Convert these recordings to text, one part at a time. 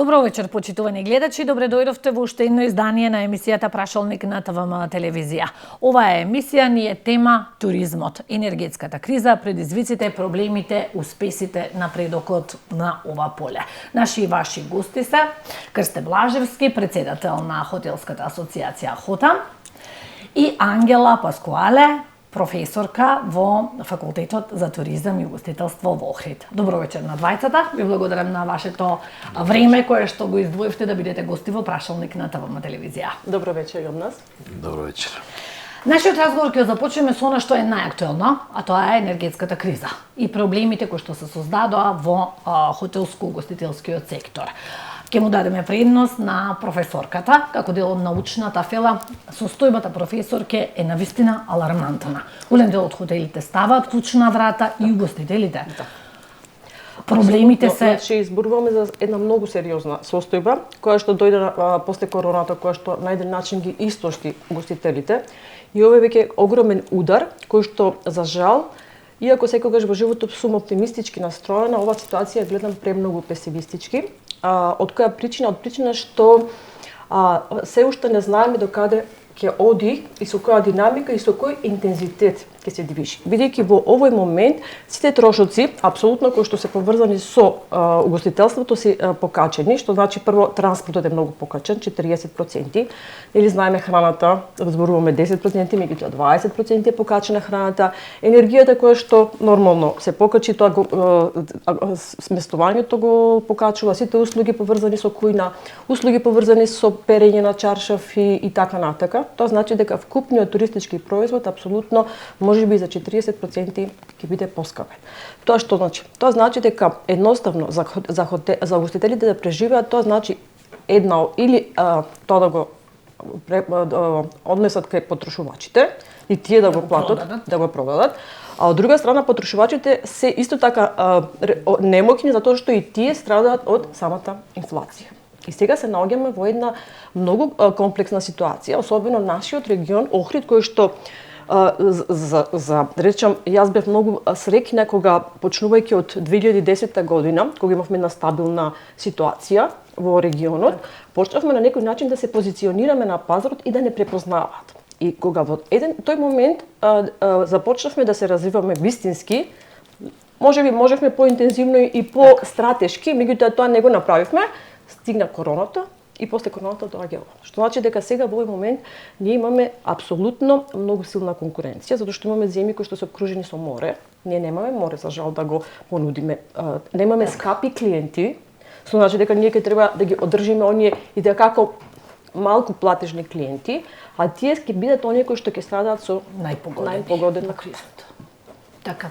Добро вечер, почитувани гледачи. Добре дојдовте во уште едно издание на емисијата Прашалник на ТВМ телевизија. Оваа емисија ни е тема туризмот, енергетската криза, предизвиците, проблемите, успесите, напредокот на ова поле. Наши и ваши гости се Крсте Блажевски, председател на Хотелската асоциација ХОТА, и Ангела Паскуале, професорка во Факултетот за туризам и угостителство во Охрид. Добро вечер на двајцата. Ви благодарам на вашето време кое што го издвоивте да бидете гости во Прашалник на ТВМ телевизија. Добро вечер и од нас. Добро вечер. Нашиот разговор ќе започнеме со она што е најактуелно, а тоа е енергетската криза и проблемите кои што се создадоа во хотелско-угостителскиот сектор. Ке му дадеме предност на професорката, како дел од научната фела. Состојбата професорке е навистина алармантна. Голем дел од хотелите ставаат клучна на врата и угостителите. Да. Проблемите се... Значи, зборуваме за една многу сериозна состојба, која што дојде после короната, која што на еден начин ги истошти угостителите. И ова е веќе огромен удар, кој што, за жал, иако секогаш во животот сум оптимистички настроена, оваа ситуација гледам премногу песимистички. Од која причина? Од причина што се уште не знаеме докаде ќе оди и со која динамика и со кој интензитет ќе се движи. Бидејќи во овој момент сите трошоци, апсолутно кои што се поврзани со угостителството, се покачени, што значи прво транспортот е многу покачен, 40%. Или знаеме храната, зборуваме 10%, меѓутоа 20% е покачена храната. Енергијата која што нормално се покачи, тоа сместувањето го покачува, сите услуги поврзани со кујна, услуги поврзани со перење на чаршаф и така натака. Тоа значи дека вкупниот туристички производ апсолутно можеби за 40% ќе биде поскапен. Тоа што значи? Тоа значи дека едноставно за угостителите да преживеат, тоа значи една или тоа да го однесат кај потрошувачите и тие да го платат, да го продадат. А од друга страна потрошувачите се исто така немоќни затоа што и тие страдаат од самата инфлација. И сега се наоѓаме во една многу комплексна ситуација, особено нашиот регион Охрид, кој што речам, јас бев многу среќна кога, почнувајќи од 2010 година, кога имавме една стабилна ситуација во регионот, почнавме на некој начин да се позиционираме на пазарот и да не препознаваат. И кога во тој момент започнавме да се развиваме вистински, можевме поинтензивно и по-стратешки, меѓутоа тоа не го направивме, стигна короната и после короната доаѓа ова. Што значи дека сега во овој момент ние имаме апсолутно многу силна конкуренција, затоа што имаме земји кои што се окружени со море. Ние немаме море, за жал, да го понудиме. Немаме скапи клиенти, што значи дека ние ќе треба да ги одржиме оние и да како малку платежни клиенти, а тие ќе бидат оние кои што ќе страдаат со најпогоден на кризата. Така.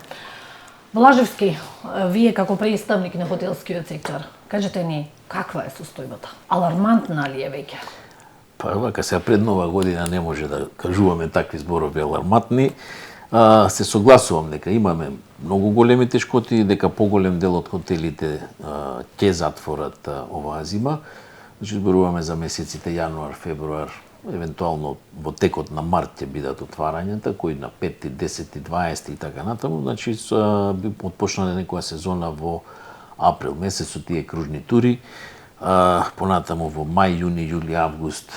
Блажевски, вие како представник на хотелскиот сектор, кажете ни каква е состојбата? Алармантна ли е веќе? Па вака сега пред нова година не може да кажуваме такви зборови алармантни. Се согласувам дека имаме многу големи тешкоти, дека поголем дел од хотелите ќе затворат оваа зима. Значи зборуваме за месеците јануар, февруар, евентуално во текот на март ќе бидат отварањата, кои на 5, 10, 20 и така натаму. Значи би отпочнале некоја сезона во април месец со тие кружни тури, понатаму во мај, јуни, јули, август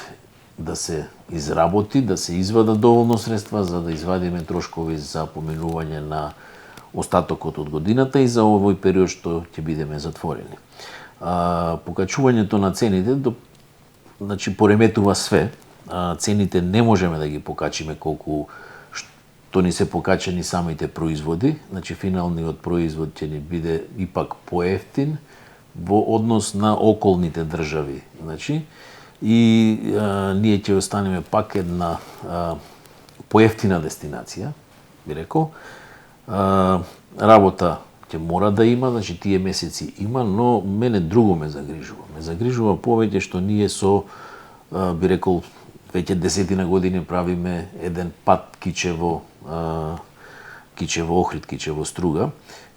да се изработи, да се извадат доволно средства за да извадиме трошкови за поминување на остатокот од годината и за овој период што ќе бидеме затворени. Покачувањето на цените значи пореметува све. Цените не можеме да ги покачиме колку што ни се покачени самите производи, значи финалниот производ ќе ни биде ипак поевтин во однос на околните држави, значи и ние ќе останеме пак една поевтина дестинација, би рекол. Работа ќе мора да има, значи тие месеци има, но мене друго ме загрижува. Ме загрижува повеќе што ние со, би рекол, веќе 10 години правиме еден пат Кичево Охрид, Кичево Струга,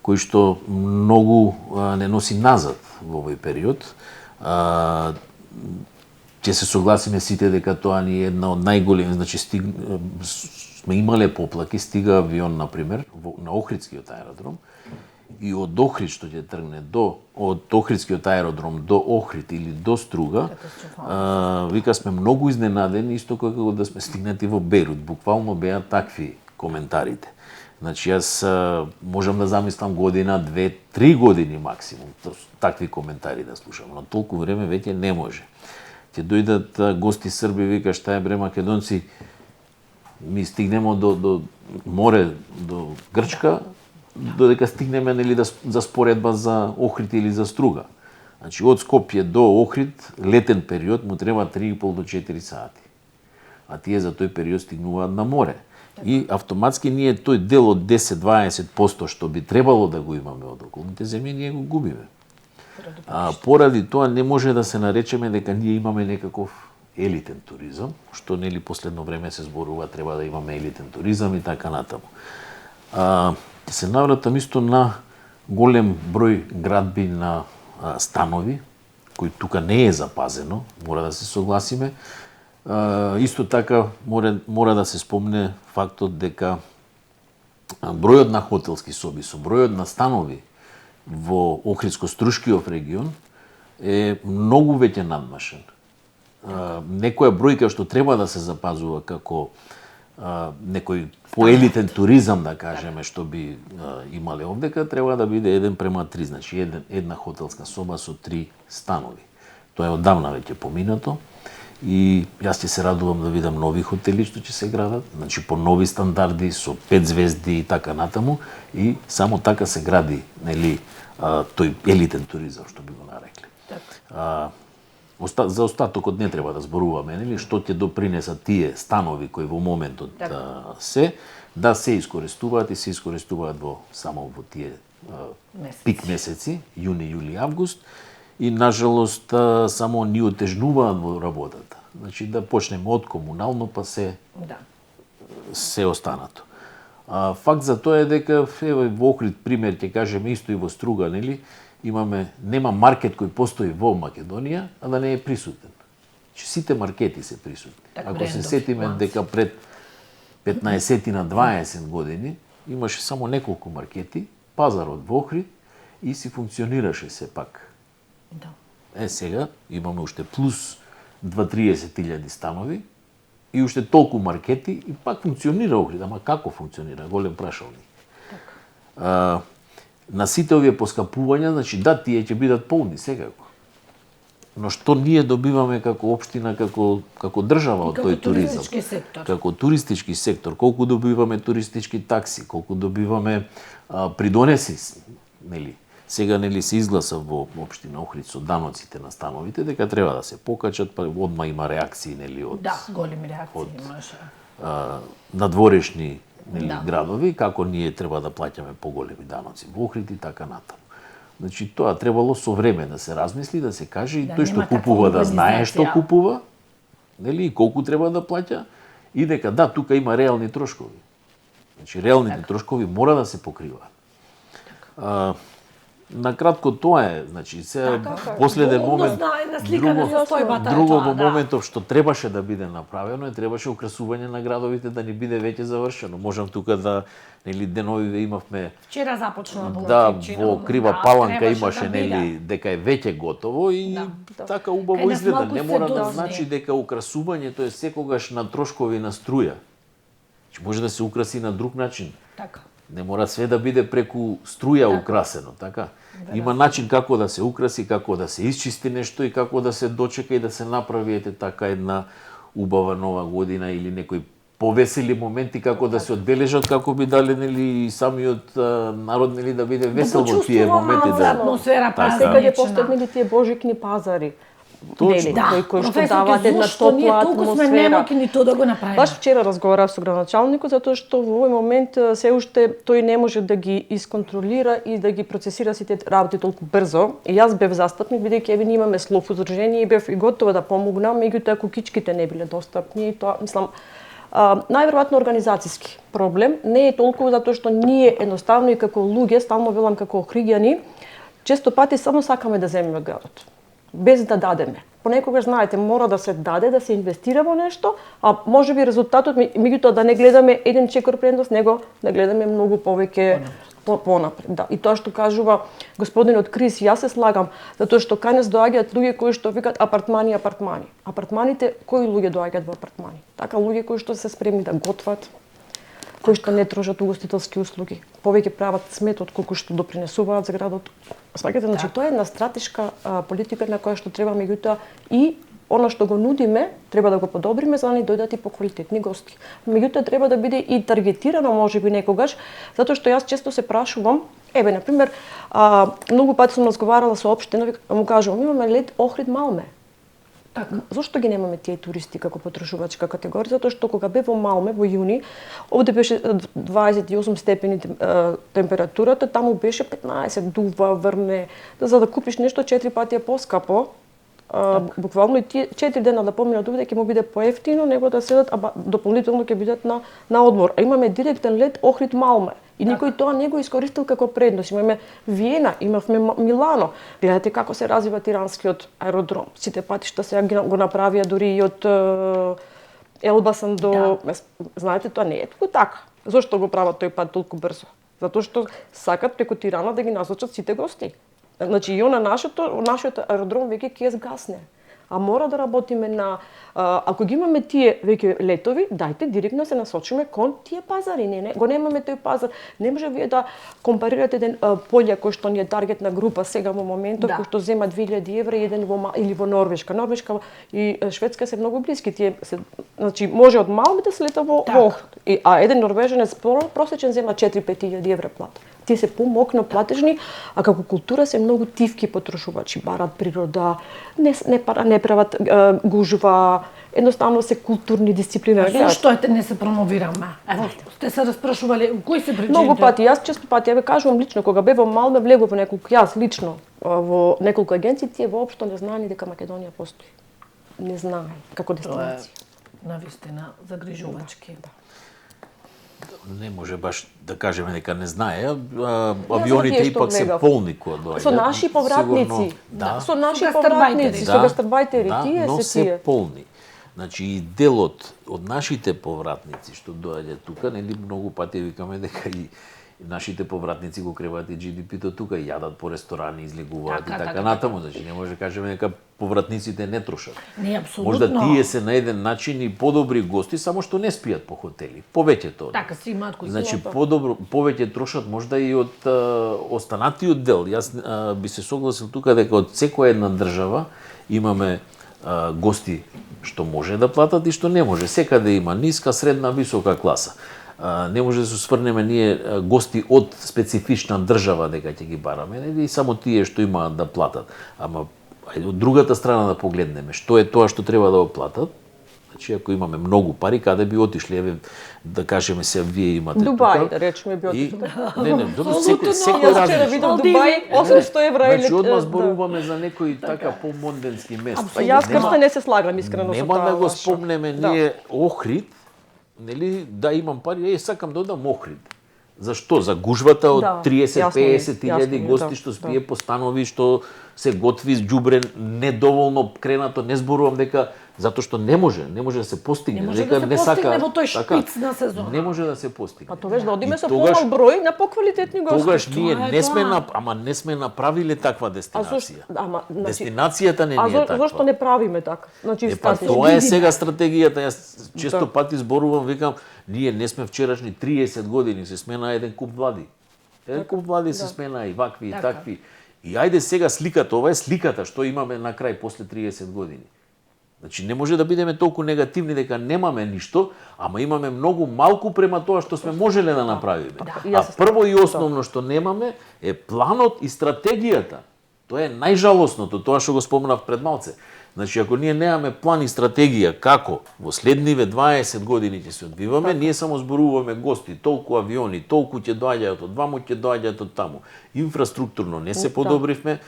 кој што многу не носи назад во овој период. Ќе се согласиме сите дека тоа ни е една од најголеми, значи сме имале поплаки, стига авион, например, на Охридскиот аеродром, и од Охрид што ќе тргне од Охридскиот аеродром до Охрид или до Струга, вика сме многу изненадени, исто како да сме стигнати во Бејрут. Буквално беа такви коментарите. Значи, јас можам да замислам година, 2, 3 години максимум, такви коментари да слушам, но толку време веќе не може. Ќе дојдат гости Срби, вика, шта е бре македонци, ми стигнемо до море, до Грчка, додека стигнеме нели за споредба за Охрид или за Струга. Значи, од Скопје до Охрид, летен период, му треба 3,5 до 4 сати. А тие за тој период стигнуваат на море. И автоматски ние тој дел од 10-20% што би требало да го имаме од околните земји, ние го губиме. Поради тоа не може да се наречеме дека ние имаме некаков елитен туризам, што нели последно време се зборува треба да имаме елитен туризам и така натаму. Се навратам исто на голем број градби на станови, кои тука не е запазено, мора да се согласиме. Исто така мора да се спомне фактот дека бројот на хотелски соби со бројот на станови во Охридско-Струшкиот регион е многу веќе надмашен. Некоја бројка што треба да се запазува како некој поелитен туризам, да кажеме, што би имале овдека, треба да биде 1:3, значи една хотелска соба со 3 станови. Тоа е оддавна веќе поминато. И јас ќе се радувам да видам нови хотели што ќе се градат, значи по нови стандарди, со 5 звезди и така натаму, и само така се гради, нели, тој елитен туризам, што би го нарекли. За остатокот не треба да зборуваме, нели, што ќе допринесат тие станови кои во моментот да се искористуваат и се искористуваат само во тие пик месеци, јуни, јули, август. И, нажалост, само ни отежнуваат во работата. Значи, да почнеме од комунално, па се останато. Факт за тоа е дека, во Охрид, пример, ќе кажеме исто и во Струга, нели, нема маркет кој постои во Македонија, а да не е присутен. Сите маркети се присутни. Ако се сетиме дека пред 15 на 20 години имаше само неколку маркети, пазарот во Охрид и си функционираше сепак. Сега имаме уште плюс 20-30 станови и уште толку маркети и пак функционира Охрид, ама како функционира? Голем прашалник. На сите овие поскапувања, значи тие ќе бидат полни секако. Но што ние добиваме како општина, како држава од тој туризам? Како туристички сектор, колку добиваме туристички такси, колку добиваме придонеси, нели? Сега нели се изгласа во општина Охрид со даноците на становите дека треба да се покачат, па одма има реакции нели од големи реакции имаше. Надворешни градови како ние треба да плаќаме поголеми даноци во Охрид и така натаму. Значи тоа требало со време да се размисли, да се каже и тој што купува да знае што купува, нели, и колку треба да плаќа и дека тука има реални трошкови. Значи реалните трошкови мора да се покриваат. Накратко тоа е, значи последен момент, друго во моментов што требаше да биде направено требаше украсување на градовите да не биде веќе завршено. Можам тука да деновиве имавме вчера започна во Крива Паланка имаше дека е веќе готово и така убаво изгледа. Не мора да значи дека украсувањето е секогаш на трошкови на струја. Може да се украси на друг начин. Така. Не мора све да биде преку струја украсено, така? Има начин како да се украси, како да се исчисти нешто и како да се дочека и да се направи така една убава нова година или некои повесели моменти како да се одбележат, како би дали нели самиот народ нели да биде весел во тие моменти, атмосфера секаде постојат тие божикни пазари. Кој што даваат една топла атмосфера. Ни тоа да го направиме. Баш вчера разговарав со градоначалникот затоа што во овој момент се уште тој не може да ги исконтролира и да ги процесира сите работи толку брзо. И јас бев застапник бидејќи ние имаме слов удружение и бев и готова да помогнам, меѓутоа кукичките не биле достапни и тоа мислам најверојатно организацијски проблем, не е толку затоа што ние едноставно и како луѓе, стално велам како охриѓани, често пати само сакаме да земеме градот, без да дадеме. Понекогаш, знаете, мора да се даде, да се инвестира во нешто, а можеби резултатот, меѓутоа да не гледаме еден чекор предност, него да гледаме многу повеќе понапред, да. И тоа што кажува господинот Крис, јас се слагам, затоа што кај нас доаѓаат луѓе кои што викаат апартмани, апартмани. Апартманите, кои луѓе доаѓаат во апартмани? Така луѓе кои што се спремни да готват, кои што не трошат угостителски услуги, повеќе прават смет од колку што допринесуваат за градот. Сваќате, значи тоа е една стратешка политика на која што треба меѓутоа и она што го нудиме, треба да го подобриме за да ни дојдат и поквалитетни гости. Меѓутоа треба да биде и таргетирано можеби некогаш, затоа што јас често се прашувам, на пример, многу пати сум разговарала со општина, му кажувам, имаме лед Охрид Малме. Така, зошто ги немаме тие туристи како потрошувачка категорија? Затоа што кога бев во Малме во јуни, овде беше 28 степени температурата, таму беше 15, дува, врне, за да купиш нешто 4 пати е поскапо. Буквално и тие 4 дена да поминат овде ќе му биде поевтино него да седат, дополнително ќе бидат на одмор. А имаме директен лет Охрид Малме. И никој тоа не го искористил како предност. Имаме Виена, имавме Милано. Гледате како се развива тиранскиот аеродром. Сите патишта сега го направија дури и од Елбасан до... Знаете, тоа не е така. Зошто го прават тој пат толку брзо? Затоа што сакат преку Тирана да ги насочат сите гости. Значи и нашиот аеродром веќе ќе згасне. А мора да работиме на... ако ги имаме тие веќе летови, дајте директно се насочиме кон тие пазари. Не, го немаме тој пазар. Не може вие да компарирате еден полја кој што ни е таргетна група сега во моментот, кој што зема 2000 евра еден или во Норвешка. Норвешка и Шведска се многу блиски. Значи може од Малме да се лета во Охрид. А еден норвежанец просечен зема 4-5 евра плата. Тие се помокно платежни, а како култура се многу тивки потрошувачи, барат природа, не прават гужва, едноставно се културни дисциплини. Зошто не се промовираме? Ево, сте се распрашували кои се причините? Многу пати, јас често пати ја кажувам лично, кога бев во Малме, влегов во неколку, јас лично во неколку агенции, тие воопшто не знаени дека Македонија постои. Не знаеме како дестинација. Навистина загрижувачки. Не може баш да кажеме дека не знае, авионите ипак се полни кога доаѓаат. Со наши повратници, со наши повратници, со гастарбајтери, тие но се тие. се полни. Значи и делот од нашите повратници што доаѓаат тука, нели многу пати викаме дека и нашите повратници го креваат и GDP-то тука, јадат по ресторани, излегуваат и така натаму, значи не може да кажеме дека повратниците не трошат. Не, апсолутно. Можда тие се на еден начин и подобри гости, само што не спијат по хотели. Повеќето. Така си имаат кои значи повеќе трошат можда и од останатиот дел. Јас би се согласил тука дека од секоја една држава имаме гости што може да платат и што не може. Секаде има ниска, средна, висока класа. Не може да се сврнеме ние гости од специфична држава дека ќе ги бараме, нели само тие што имаат да платат. Ама ајде од другата страна да погледнеме, што е тоа што треба да го платат. Значи ако имаме многу пари, каде би отишли? Еве да кажеме се вие имате Дубај, тука. да речеме би отишли. Не, секој различно. Видов Дубај 800 евра или... Значи одма зборуваме за некои така помонденски места. Јас крста не се слагам искрено со тоа. Нема да го спомнеме ние Охрид, нели, да имам пари, сакам да одам Охрид. Зашто? За гужвата од 30-50 илјади гости што спие по станови, што се готви с џубре недоволно кренато, не зборувам дека затоа што не може да се постигне. Не може да се постигне во тој шпиц на сезона. Не може да се постигне. Па тоа да одиме со помал број на поквалитетни гости. Тогаш ние не сме направиле таква дестинација. Дестинацијата не е таква. А зошто не правиме така? Значи тоа е сега стратегијата. Јас често пати зборувам, викам, ние не сме вчерашни 30 години се смена еден куп влади. Еден куп влади се смена и вакви и такви. И ајде сега сликата, ова е сликата што имаме на крај после 30 години. Значи не може да бидеме толку негативни дека немаме ништо, ама имаме многу малку према тоа што сме можеле да направиме. А прво и основно што немаме е планот и стратегијата. Тоа е најжалосното, тоа што го спомнав пред малце. Значи ако ние немаме план и стратегија како во следниве 20 години ќе се одвиваме, ние само зборуваме гости, толку авиони, толку ќе доаѓаат од ваму, ќе доаѓаат од таму. Инфраструктурно не се подобривме.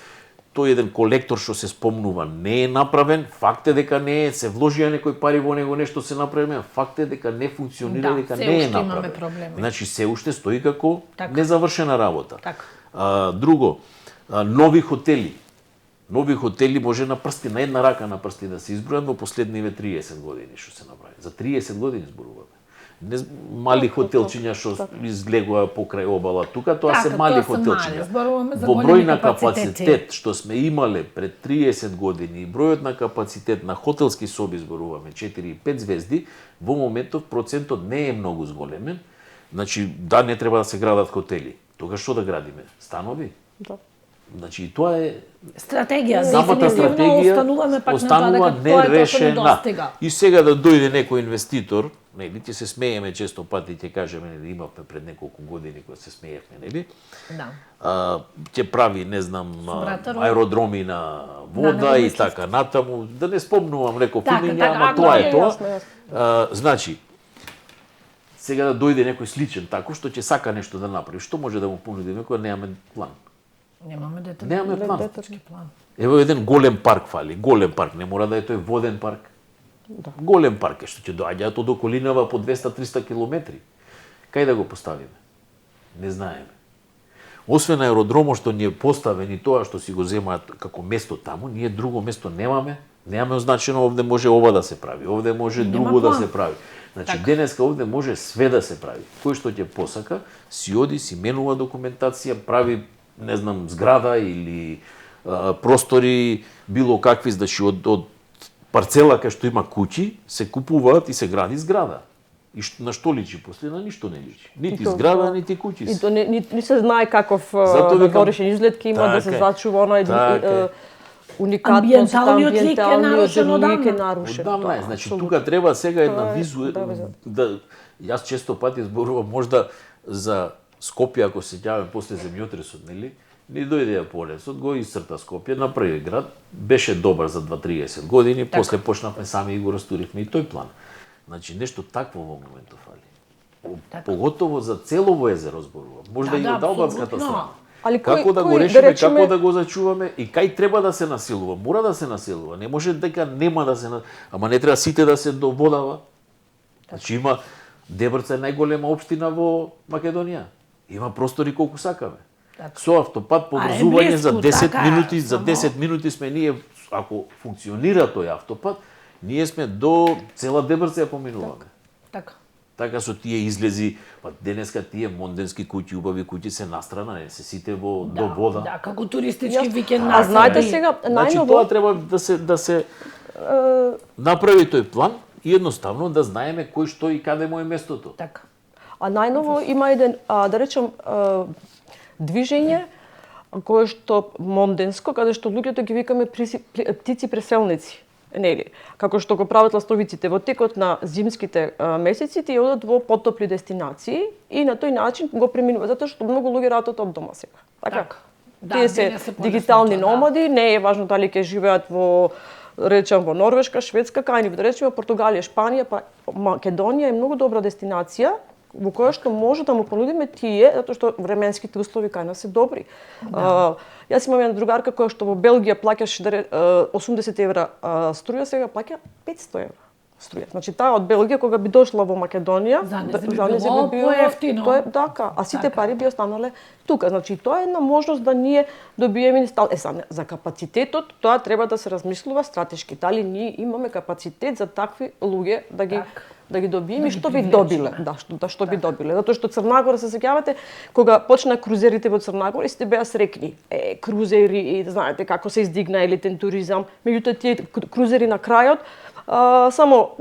Тој еден колектор што се спомнува не е направен, факт е дека не е, се вложија некои пари во него, нешто се направи, факт е дека не функционира, дека не е направен. Значи се уште стои како незавршена работа. Друго, нови хотели. Нови хотели може на прсти, на една рака на прсти да се избројат во последниве 30 години што се направи. За 30 години зборуваме. мали хотелчиња што излегува покрај обала тука, тоа се мали хотелчиња. Во број на капацитет што сме имале пред 30 години, бројот на капацитет на хотелски соби зборуваме 4 и 5 звезди, во моментов процентот не е многу зголемен. Значи, да, не треба да се градат хотели. Тогаш што да градиме? Станови? Да. Значи, и тоа е стратегија. самата стратегија остануваме пак останува на тоа дека тоа е тоа што не нерешена. достига. И сега да дојде некој инвеститор, нели, ќе се смееме често пати, ќе кажеме, нели, имавме пред неколку години кога се смеевме, нели? Да. Ќе прави, не знам, Собратору. аеродроми на вода и така натаму, да не спомнувам некој Така, филмиња, така, ама ако тоа е, е тоа. јасно. Значи, сега да дојде некој сличен тако што ќе сака нешто да направи, што може да му понудиме кога немаме план? Немаме Немаме план. план. Ево еден голем парк фали, голем парк, не мора да е тој воден парк. Да. Голем парк е што ќе доаѓаат од околинава по 200-300 километри. Кај да го поставиме? Не знаеме. Освен аеродромот што ни е поставен и тоа што си го земаат како место таму, ние друго место немаме. Немаме означено овде може ова да се прави, овде може друго да план. се прави. Значи Така. денеска овде може све да се прави. Кој што ќе посака, си оди, си менува документација, прави, не знам, зграда или простори, било какви, значи од парцела кај што има куќи, се купуваат и се гради зграда. И на што личи после? На ништо не личи. Нити зграда, нити куќи. И то не се знае каков Зато викам, надворешен изглед ќе има да се така е. зачува онај Така е. уникатност, Амбиенталниот лик е нарушен лик е одамна. нарушен. Одамна е, Да, значи апсолутно. тука треба сега една Тоа е, визу да, да јас често пати зборувам можда за Скопје, ако се сеќаваме после земјотресот, нели? Ни дојде полесот, го исцрта Скопје, направи град, беше добар за 2-30 години, после почнавме сами и го растуривме и тој план. Значи нешто такво во моментов фали. Поготово за целово езеро зборувам. Можда и од албанската апсолутно. страна. Али Како да го кој, решиме, речеме, како да го зачуваме и кај треба да се населува. Мора да се населува. Не може дека нема да се ама не треба сите да се доводава. Значи има Дебрца е најголема општина во Македонија. Има простори колку сакаме. Со автопат поврзување за блиску, 10 така е, минути, за само- 10 минути сме ние, ако функционира тој автопат, ние сме до цела Дебрца ја поминуваме. Така. Така со тие излези, па денеска тие монденски куќи, убави куќи се настрана, не се сите до вода. Да, како туристички Јас- викенд А знаете насади. сега, Значи најново, тоа треба да се направи тој план и едноставно да знаеме кој што и каде му е местото. Така. а најново има еден, да речем, движење кое што монденско, каде што луѓето ги викаме птици преселници. Нели? Како што го прават ластовиците во текот на зимските месеци, тие одат во потопли дестинации и на тој начин го преминуваат, затоа што многу луѓе работат од дома сега. Така. Да, Тие се денес е полесно дигитални тоа, да. номади, не е важно дали ќе живеат во речем во Норвешка, Шведска, кај ни, да речеме Португалија, Шпанија, па Македонија е многу добра дестинација во која што може да му понудиме тие, затоа што временските услови кај нас се добри. Јас имам една другарка која што во Белгија плаќаше 80 евра струја, сега плаќа 500 евра струја. Значи таа од Белгија кога би дошла во Македонија, За нејзе би било поевтино. Тоа е така, а сите пари би останале тука. Значи тоа е една можност да ние добиеме за капацитетот, тоа треба да се размислува стратешки. Дали ние имаме капацитет за такви луѓе да ги добиеме и што би добиле, што би добиле. Затоа што Црнагора, се сеќавате, кога почна крузерите во Црнагора, сите беа срекни. Крузери, и знаете како се издигна елитен туризам. Меѓутоа тие крузери на крајот само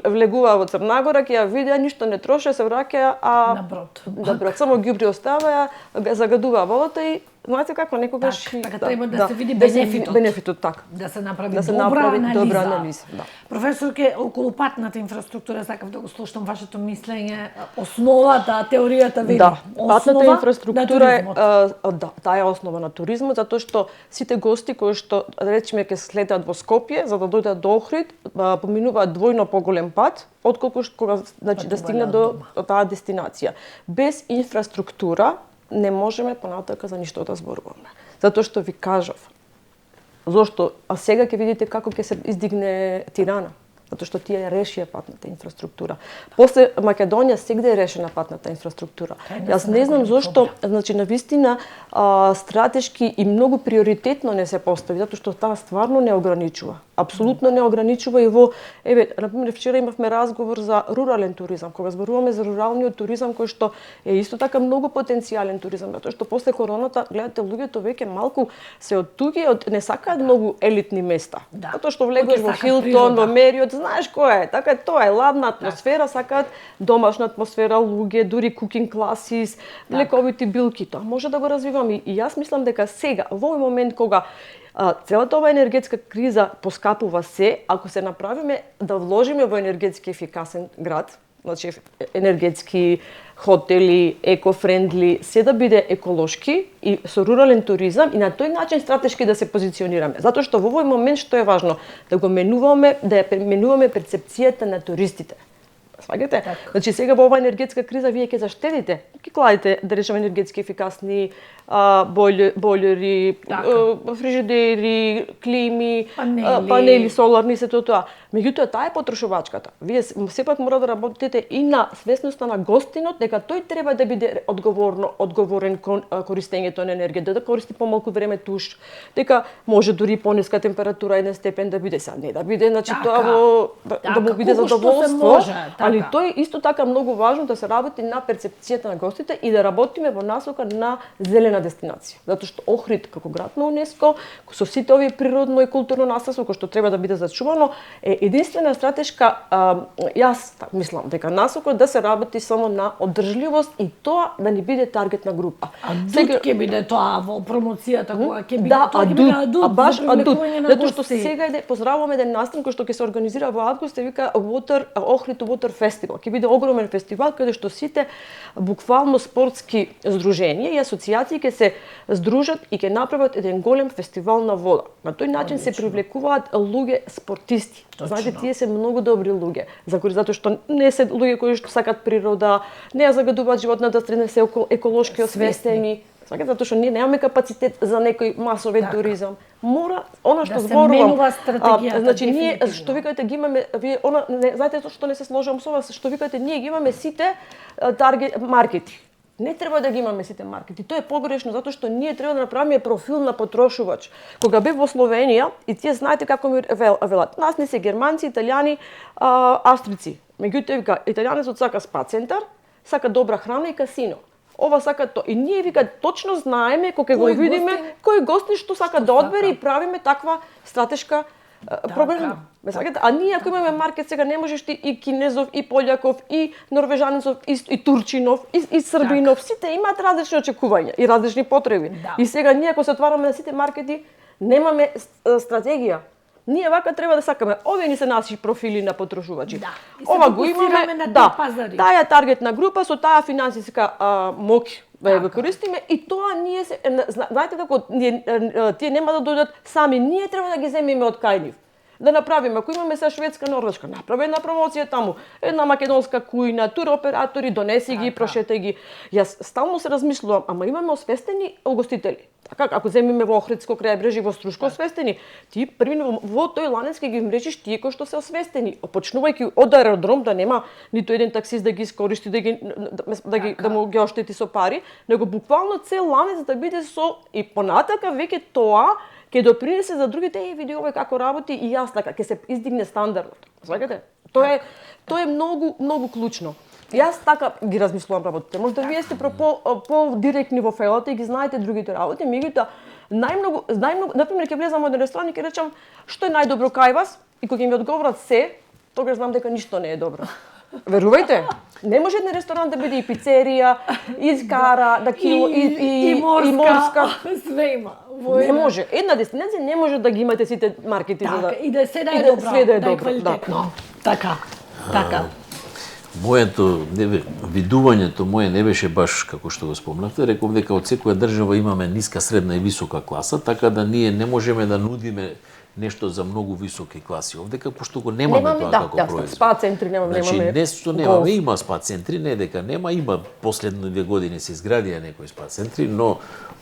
влегуваа во Црнагора, ќе ја видеа, ништо не троше, се враќаја, На брод. Да, брод, само ѓубри оставаја, загадуваа водата и знаете како некогаш Така треба да се види бенефитот. Бенефитот така. Да се направи Да се добра направи анализа. добра анализа, да. Професорке, околу патната инфраструктура сакав да го слушам вашето мислење, основата, теоријата вели. Да, патната основа инфраструктура на е туризмот. таа е основа на туризмот, затоа што сите гости кои што речеме ќе слетат во Скопје за да дојдат до Охрид, поминуваат двојно поголем пат отколку кога значи да стигнат до таа дестинација. Без инфраструктура не можеме понатака за ништо да зборуваме. Затоа што ви кажав, зошто, а сега ќе видите како ќе се издигне Тирана. Затоа што тие решија патната инфраструктура. После Македонија сегде е решена патната инфраструктура. Јас не знам зошто, значи навистина стратешки и многу приоритетно не се постави, затоа што таа стварно не ограничува. апсолутно не ограничува и во например вчера имавме разговор за рурален туризам, кога зборуваме за руралниот туризам кој што е исто така многу потенцијален туризам, затоа што после короната гледате луѓето веќе малку се оттуѓи, не сакаат многу елитни места. Затоа што влегуваш во Хилтон, во Мериот, знаеш кој е, така тоа е ладна атмосфера, сакаат домашна атмосфера, луѓе, дури cooking classes, лековити билки, тоа може да го развиваме и јас мислам дека сега во овој момент кога целата ова енергетска криза поскапува се, ако се направиме да вложиме во енергетски ефикасен град, значи енергетски хотели, еко-френдли, се да биде еколошки и со рурален туризам и на тој начин стратешки да се позиционираме. Затоа што во овој момент што е важно да го менуваме, да ја менуваме перцепцијата на туристите. Сваѓате? Значи сега во оваа енергетска криза вие ќе заштедите, ќе кладете да речеме енергетски ефикасни бойлери, фрижидери, клими, панели соларни, сето тоа. Меѓутоа таа е потрошувачката. Вие сепак мора да работите и на свесноста на гостинот дека тој треба да биде одговорен кон користењето на енергија, да користи помалку време туш, дека може дури пониска температура 1 степен да биде, не да биде, значи тоа да му биде задоволство, али тој исто така многу важно да се работи на перцепцијата на гостите и да работиме во насока на зелена дестинација. Затоа што Охрид како град на УНЕСКО со сите овие природно и културно наследство кој што треба да биде зачувано е единствена стратешка, јас мислам дека насока да се работи само на одржливост и тоа да не биде таргетна група. Сега ќе биде тоа во промоцијата кога ќе биде тоа баш адут, затоа што сега поздравуваме еден настан кој што ќе се организира во август, се вика Охрид Water Festival. Ќе биде огромен фестивал каде што сите буквално спортски здруженија и асоцијации ќе се здружат и ќе направат еден голем фестивал на вода. На тој начин се привлекуваат луѓе спортисти. Знаете, тие се многу добри луѓе, затоа што не се луѓе кои што сакат природа, не ја загадуваат животната средина, се еколошки освестени. Затоа што ние немаме капацитет за некој масовен туризам. Мора она што зборувам. Значи ние што викате ги имаме, вие знаете што не се сложам со вас, што викате ние ги имаме сите таргет маркети. Не треба да ги имаме сите маркети. Тоа е погрешно затоа што ние треба да направиме профил на потрошувач. Кога бев во Словенија и тие знаете како ми велат. Нас не се германци, италијани, австрици. Меѓутоа италијанецот сака спа центар, сака добра храна и касино. Ова сака тоа. И ние вика точно знаеме кога го видиме кој гости што сака да одбери и правиме таква стратешка програма. А ние ако имаме маркет сега не можеш ти и кинезов, и полјаков, и норвежанецов, и турчинов, и србинов, сите имаат различни очекувања и различни потреби. И сега ние ако се отвараме на сите маркети, немаме стратегија. Ние вака треба да сакаме. Овие ни се наши профили на потрошувачи. Ова го имаме, таа е таргетна група со таа финансиска моќ да ја користиме и тоа ние се знаете како тие нема да дојдат сами, ние треба да ги земиме од кај нив. Да направиме, ако имаме са Шведска, Норвешка, направи една промоција таму, една македонска кујна, туроператори, донеси ги, прошетај ги. Јас стално се размислувам, ама имаме освестени угостители. Така, ако земиме во Охридско крајбрежје, во Струшко освестени, ти први во тој ланец ќе ги мрежиш тие кои што се освестени. Почнувајќи од аеродром да нема ниту еден таксист да ги искористи, да му ги оштети со пари, него буквално цел ланец да биде со и понатака веќе тоа ќе допринесе за другите види овој како работи и јас така ќе се издигне стандардот. Сваќате? Тоа е многу клучно. Јас така ги размислувам работите. Можда вие сте по директни во фајлата и ги знаете другите работи, меѓутоа најмногу, например ќе влезам во еден ресторан и ќе речам што е најдобро кај вас и кога ми одговорат се, тогаш знам дека ништо не е добро. Верувајте, не може еден ресторан да биде и пицерија, и скара, и морска. Све има. Не може. Една дестинација не може да ги имате сите маркети за да и да се да е добро, да е квалитетно. Така. Моето видувањето мое не беше баш како што го спомнавте, реков дека од секоја држава имаме ниска, средна и висока класа, така да ние не можеме да нудиме нешто за многу високи класи овде, како што го немаме тоа како производ. Спа центри немаме. Значи, нешто немаме, има спа центри, не дека нема, има последни 2 години се изградија некои спа центри, но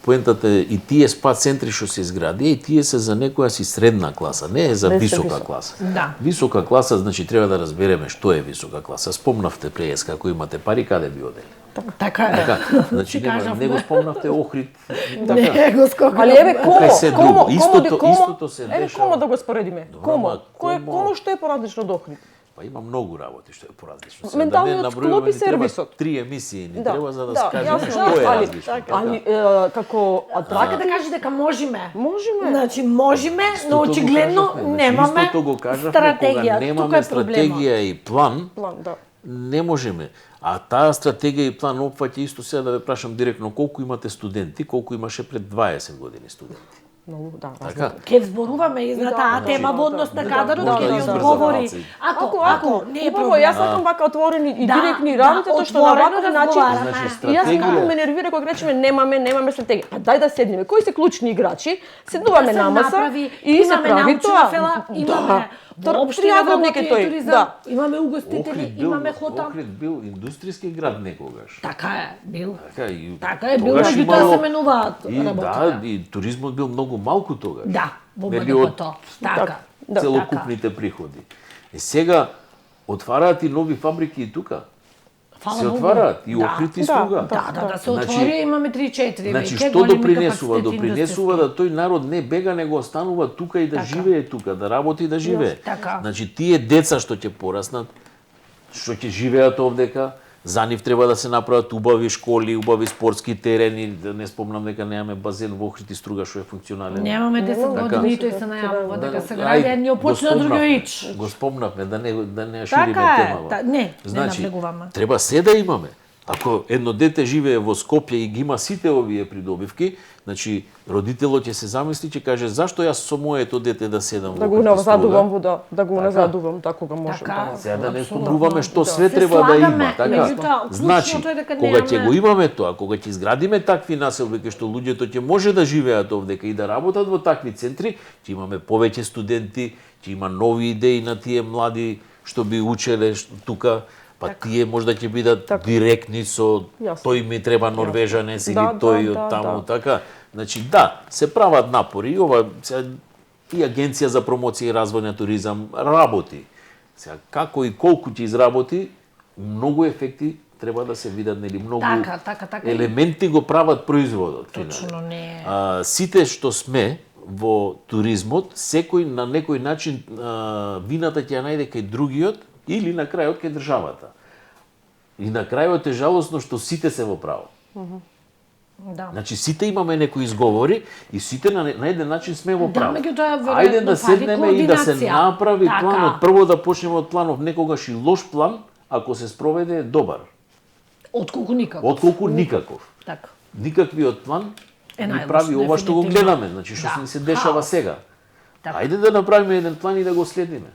поентата е и тие спа центри што се изградија и тие се за некоја си средна класа, не е за висока класа. Висока класа, значи треба да разбереме што е висока класа. Спомнавте преес како имате пари, каде би одели? Така е. Така, значи Си кажавме. не го спомнавте Охрид. Така. Не го скокам. Али еве Кај се друго. Истото се Еве дешава. комо да го споредиме. Добро, Комо? ама комо? Комо што е поразлично од Охрид? Па има многу работи што е поразлично. Сега Менталниот да не склоп набројуваме, и ни треба сервисот. 3 емисии ни Да, треба за да да, скажеме јасно, што е али- различно. Али како Така да кажеш дека можеме. Можеме. Значи можеме, но Истото го очигледно кажавме, значи, немаме Истото го кажавме, стратегија. кога немаме Тука е проблемот. стратегија и план, план, да. не можеме. А таа стратегија и план опфаќа исто сега да ве прашам директно колку имате студенти, колку имаше пред 20 години студенти. Многу, да, Така? разлика. Ке зборуваме и за Да, таа да, тема да, во однос да, на да, кадарот, да, ке да, ни да, одговори. да. Ако не е убаво, проблем. јас сакам вака отворени и Да, директни да, работи, тоа што на отворено ваков начин разговараме. Значи, И јас стратегија. многу ме нервира кога речеме немаме стратегија. А дај да седнеме. Кои се клучни играчи? Седнуваме се на маса направи, и се имаме прави научна тоа. фела, имаме воопшто триаголник е работи и тој. туризам, Да. имаме угостители, имаме хотел. Охрид бил индустријски град некогаш. Така е, бил. Така, е бил, тогаш меѓутоа имало- се менуваат и, работите. Да, и туризмот бил многу малку тогаш. Да, во Нели, БДП-то. Така. Да, целокупните приходи. И сега отвараат и нови фабрики и тука. Фала се Богу. отвараат и Да. Охрид и Да, Струга. Да, се Значи- отвори, имаме 3-4 Значи, веќе што големи допринесува? капацитети Допринесува индустријски. да тој народ не бега, него останува тука и да живее тука, да работи и да живее. Така. Значи, тие деца што ќе пораснат, што ќе живеат овдека, за нив треба да се направат убави школи, убави спортски терени, да не спомнам дека немаме базен во Охрид и Струга што е функционален. Немаме 10 Така. години и тој се најавува дека се Ај, гради, а ние го почна друго спомнавме, ич. Го спомнавме, да не шириме Така е, темава. не Значи, навлегуваме. треба се да имаме. Ако едно дете живее во Скопје и ги има сите овие придобивки, значи родителот ќе се замисли, ќе каже зашто јас со моето дете да седам Да во го Охрид и назадувам Струга? во да го назадувам така кога можам. Така. Да. Сега да не Апсолутно. зборуваме што све Се треба да слагаме, има, така? меѓутоа, клучното Значи, е дека кога ќе немаме- го имаме тоа, кога ќе изградиме такви населби кај што луѓето ќе може да живеат овдека и да работат во такви центри, ќе имаме повеќе студенти, ќе има нови идеи на тие млади што би учеле тука, па тие можда ќе бидат директни со Јасно. тој ми треба норвежанец или Да, тој да, од да, таму, да. така. Значи да, се прават напори и ова сега и Агенција за промоција и развој на туризам работи. Сега како и колку ќе изработи, многу ефекти треба да се видат, нели, многу Така. елементи го прават производот. Точно не е. Сите што сме во туризмот, секој на некој начин вината ќе ја најде кај другиот или на крајот кај државата. И на крајот е жалосно што сите се во право. Да. Значи сите имаме некои изговори и сите на еден начин сме во Да, право. меѓутоа, веројатно, Ајде да фали седнеме и да се координација. направи Така. планот. Прво да почнеме од планов, некогаш и лош план, ако се спроведе е добар. Отколку никако. Отколку никаков. Така. Никаквиот план Е ни најлош, прави ова што го дефинитивно. гледаме, значи што Да, ни се дешава хаос. сега. Така. Ајде да направиме еден план и да го следиме.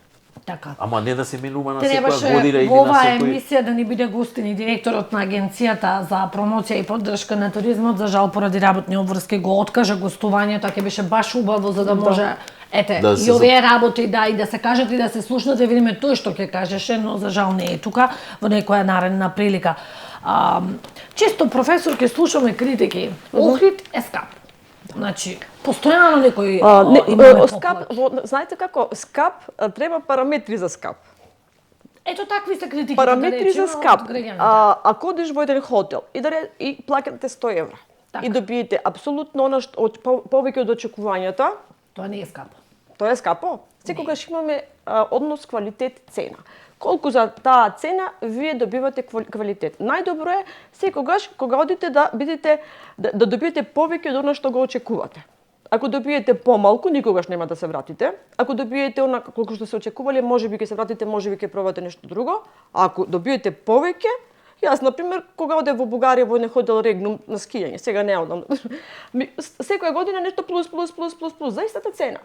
Така. Ама не да се менува на Требаше секоја година или во на оваа секој... емисија да ни биде гостин и директорот на Агенцијата за промоција и поддршка на туризмот, за жал поради работни обврски го откажа гостувањето, а ќе беше баш убаво за да може ете Да и се овие работи и да се кажат и да се слушнат да видиме тој што ќе кажеше, но за жал не е тука во некоја наредна прилика. Често професор ќе слушаме критики. Охрид е скап. Значи, постојано некој имаме скап, поплаќ. знаете како, скап треба параметри за скап. Ето такви се критики. Параметри за скап. од граѓаните. Ако одиш во еден хотел и плаќате 100 евра Така. и добиете апсолутно она што повеќе од очекувањата, Тоа не е скапо. тоа е скапо. Секогаш имаме однос квалитет цена. Колку за таа цена вие добивате квалитет. Најдобро е секогаш кога одите да бидете да добиете повеќе од она што го очекувате. Ако добиете помалку, никогаш нема да се вратите. Ако добиете она колку што се очекувале, можеби ќе се вратите, можеби ќе пробате нешто друго. А ако добиете повеќе, јас на пример кога одев во Бугарија во еден хотел Регнум на скијање, сега не одам. Секоја година нешто плюс, за истата цена.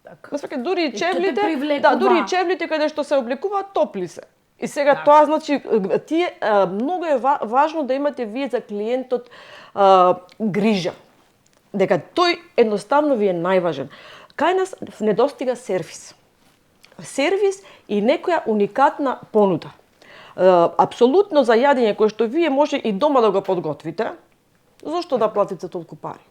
Така. Свака дури и те чевлите, привлекува. дури и чевлите каде што се облекуваат топли се. И сега тоа значи тие многу е важно да имате вие за клиентот грижа. Дека тој едноставно ви е најважен. Кај нас недостига сервис. Сервис и некоја уникатна понуда. Апсолутно за јадење кое што вие може и дома да го подготвите, зошто да платите толку пари?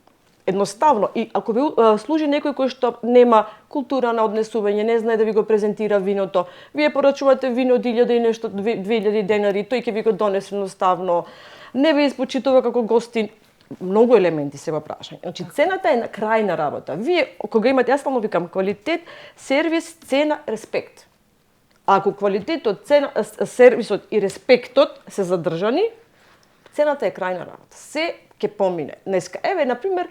Едноставно, и ако ви служи некој кој што нема култура на однесување, не знае да ви го презентира виното, вие порачувате вино од 1000 и нешто 2000 денари, тој ќе ви го донесе едноставно, не ви испочитува како гостин, многу елементи се во прашање. Значи цената е на крајна работа. Вие кога имате, јас стално викам, квалитет, сервис, цена, респект. А ако квалитетот, цена, сервисот и респектот се задржани, цената е крајна работа. Се ќе помине. Днеска, еве, например,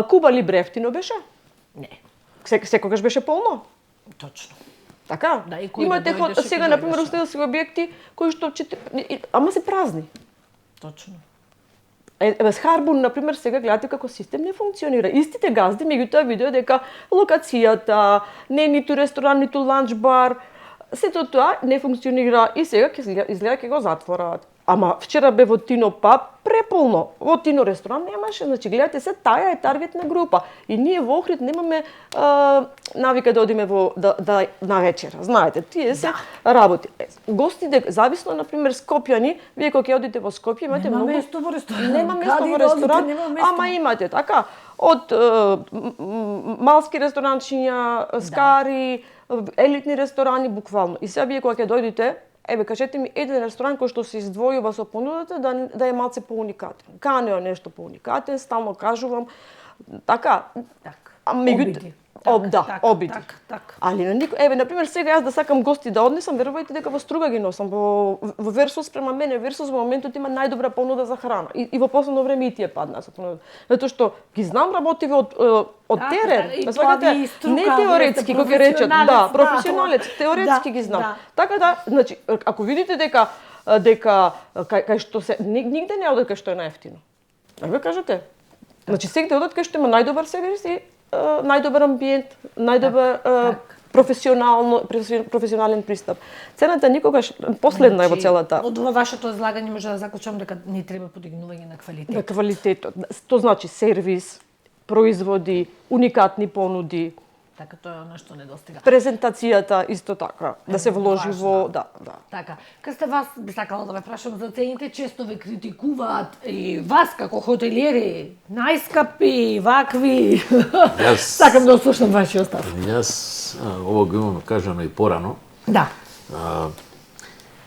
Куба Либре ефтино беше? Не. Секогаш беше полно. Точно. Така? Да, и кој имате да дојдеше, сега, кој например, дојдеше. устелски објекти кои што ама се празни. Точно. Еве Харбун, например, сега гледате како систем не функционира. Истите газди, меѓутоа видео дека локацијата, не ниту ресторан, ниту ланч бар, сето тоа не функционира и сега ќе изгледа ќе го затворат. Ама вчера бе во Тино паб преполно. Во Тино ресторан немаше, значи гледате се таа е таргетна група. И ние во Охрид немаме навика да одиме на вечера. Знаете, тие се работи. Гостите зависно на пример Скопјани, вие кога ќе одите во Скопје имате Нема многу место во ресторан. Нема место Каде во да одите, ресторан, нема место. ама имате така од малски ресторанчиња, скари, елитни ресторани буквално. И сега вие кога ќе дојдете, еве кажете ми еден ресторан кој што се издвојува со понудата да е малце поуникатен. Канео нешто поуникатен, стално кажувам. Така. Обиди. Обиди. Так. Али на никој, еве на пример сега јас да сакам гости да однесам, верувајте дека во Струга ги носам, во Версус према мене, Версус во моментот има најдобра понуда за храна. И во последно време и тие паднаа со понуда. Затоа што ги знам работиве од терен. Не теоретски, кога ќе речат, професионалец, теоретски ги знам. Така да, значи, ако видите дека кај што се нигде не одат кај што е најефтино. Ве кажете. Значи сегде одат кај што има најдобар сервис и најдобар амбиент, најдобар професионален пристап. Цената никогаш последна е во целата. Од вашето излагање може да заклучам дека ни треба подигнување на квалитет. На квалитетот. Тоа значи сервис, производи, уникатни понуди. Така тоа е она што недостига. Презентацијата исто така, да се вложи во, да. Така. Кај сте вас би сакала да ве прашам за цените, често ве критикуваат и вас како хотелиери, најскапи, вакви. Сакам да слушам вашиот став. Јас ова го имам кажано и порано. Да.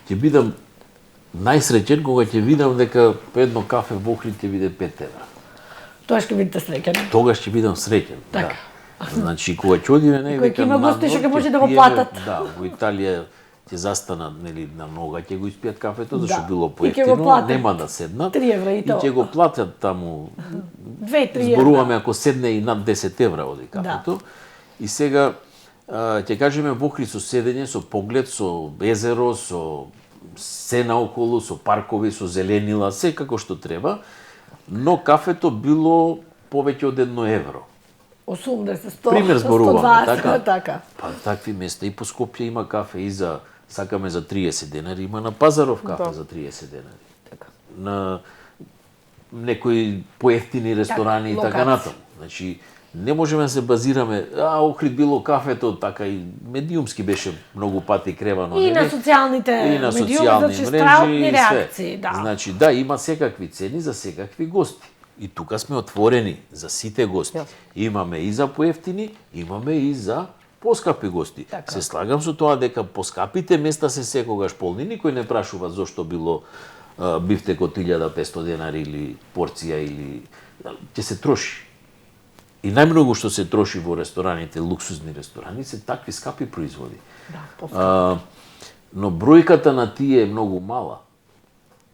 Ќе бидам најсреќен кога ќе видам дека по едно кафе во Охрид ќе биде 5 евра. Тоа ќе бидете среќен. Тогаш ќе бидам среќен. Така. Значи кога ќе одиме дека има гости што ќе може да го платат. Да, во Италија ќе застанат нели на нога, ќе го испијат кафето зашто било И ќе го поевтино, платат. нема да седнат. 3 евра и И тоа. ќе го платат таму. 2-3 евра. Зборуваме ако седне и над 10 евра оди кафето. И сега ќе кажеме во Охрид со седење, со поглед, со езеро, со се наоколу, со паркови, со зеленила, се како што треба, но кафето било повеќе од 1 евро. 80, 100, Пример зборуваме, 120, така. Па такви места и по Скопје има кафе и за сакаме за 30 денари, има на Пазаров кафе за 30 денари. Така. На некои поевтини ресторани и така натаму. Значи не можеме да се базираме, Охрид било кафето, така и медиумски беше многу пати кревано. И на социјалните и на медиуми, социјални значи мрежи страутни и реакции, све. да. Значи да, има секакви цени за секакви гости. И тука сме отворени за сите гости. Имаме и за поевтини, имаме и за поскапи гости. Така. Се слагам со тоа дека поскапите места се секогаш полни. Никој не прашува зошто било бифтек од 1500 денари или порција или ќе се троши. И најмногу што се троши во рестораните, луксузни ресторани, се такви скапи производи. Да, но бројката на тие е многу мала.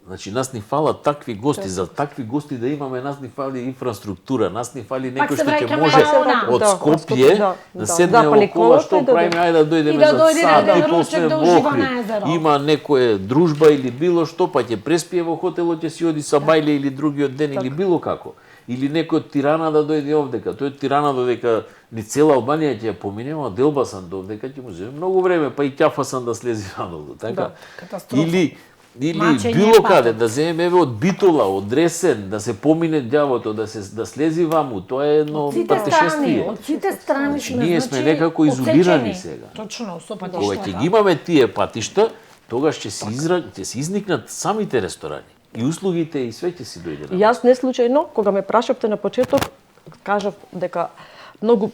Значи, нас ни фалат такви гости, за такви гости да имаме, нас ни фали инфраструктура, нас ни фали некој што ќе може од Скопје да седне околу, што правиме, ајде да дојдеме за сат и после во Охрид. Има некоја дружба или било што, па ќе преспие во хотелот, ќе си оди са бајле или другиот ден или било како. Или некој од Тирана да дојде овдека. Тој од Тирана додека ни цела Албанија ќе ја поминеме, од Елбасан довдека ќе му земе многу време, па и Ќафасан да слези надолу, така? Или било каде да земеме еве од Битола, од Ресен, да се помине ѓавото, да слези ваму, тоа е едно патешествие. Од сите страни сме, ние сме некако изолирани сега. Точно, со патишта. Кога ќе ги имаме тие патишта, тогаш ќе се изникнат самите ресторани. И услугите и све ќе си дојде. Јас не случајно, кога ме прашавте на почеток, кажав дека многу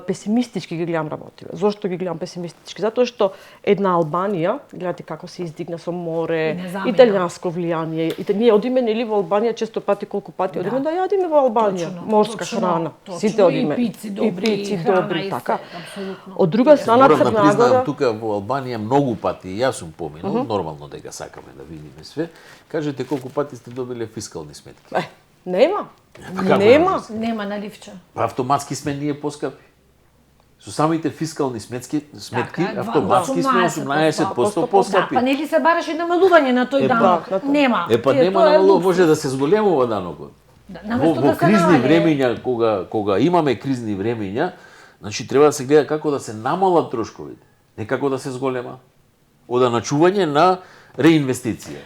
песимистички ги гледам работите. Зошто ги гледам песимистички? Затоа што една Албанија, гледате како се издигна со море, Не замина. италијанско влијание. И ние одиме нели во Албанија често пати колку пати одиме да јадиме во Албанија, Точно, морска точно, храна. точно. Сите одиме. И пици добри, и пици храна добри, и така. се, апсолутно. Од друга страна Морам да Црна признаам, Гора, тука во Албанија многу пати, јас сум поминал, нормално дека сакаме да видиме све. Кажете колку пати сте добиле фискални сметки? нема. како Нема. Нема наливче. Па автоматски сме ние поскапи. Со самите фискални сметки Така, автоматски сме 18% поскапи. Да, па нели се бараше намалување на тој данок? да. Нема. Па Е, нема тоа е намало, луксус. може да се зголемува данокот. Да, Во, наместо во да се кризни намали. времиња, кога имаме кризни времиња, значи треба да се гледа како да се намалат трошковите, не како да се зголема. Оданачување на реинвестиција.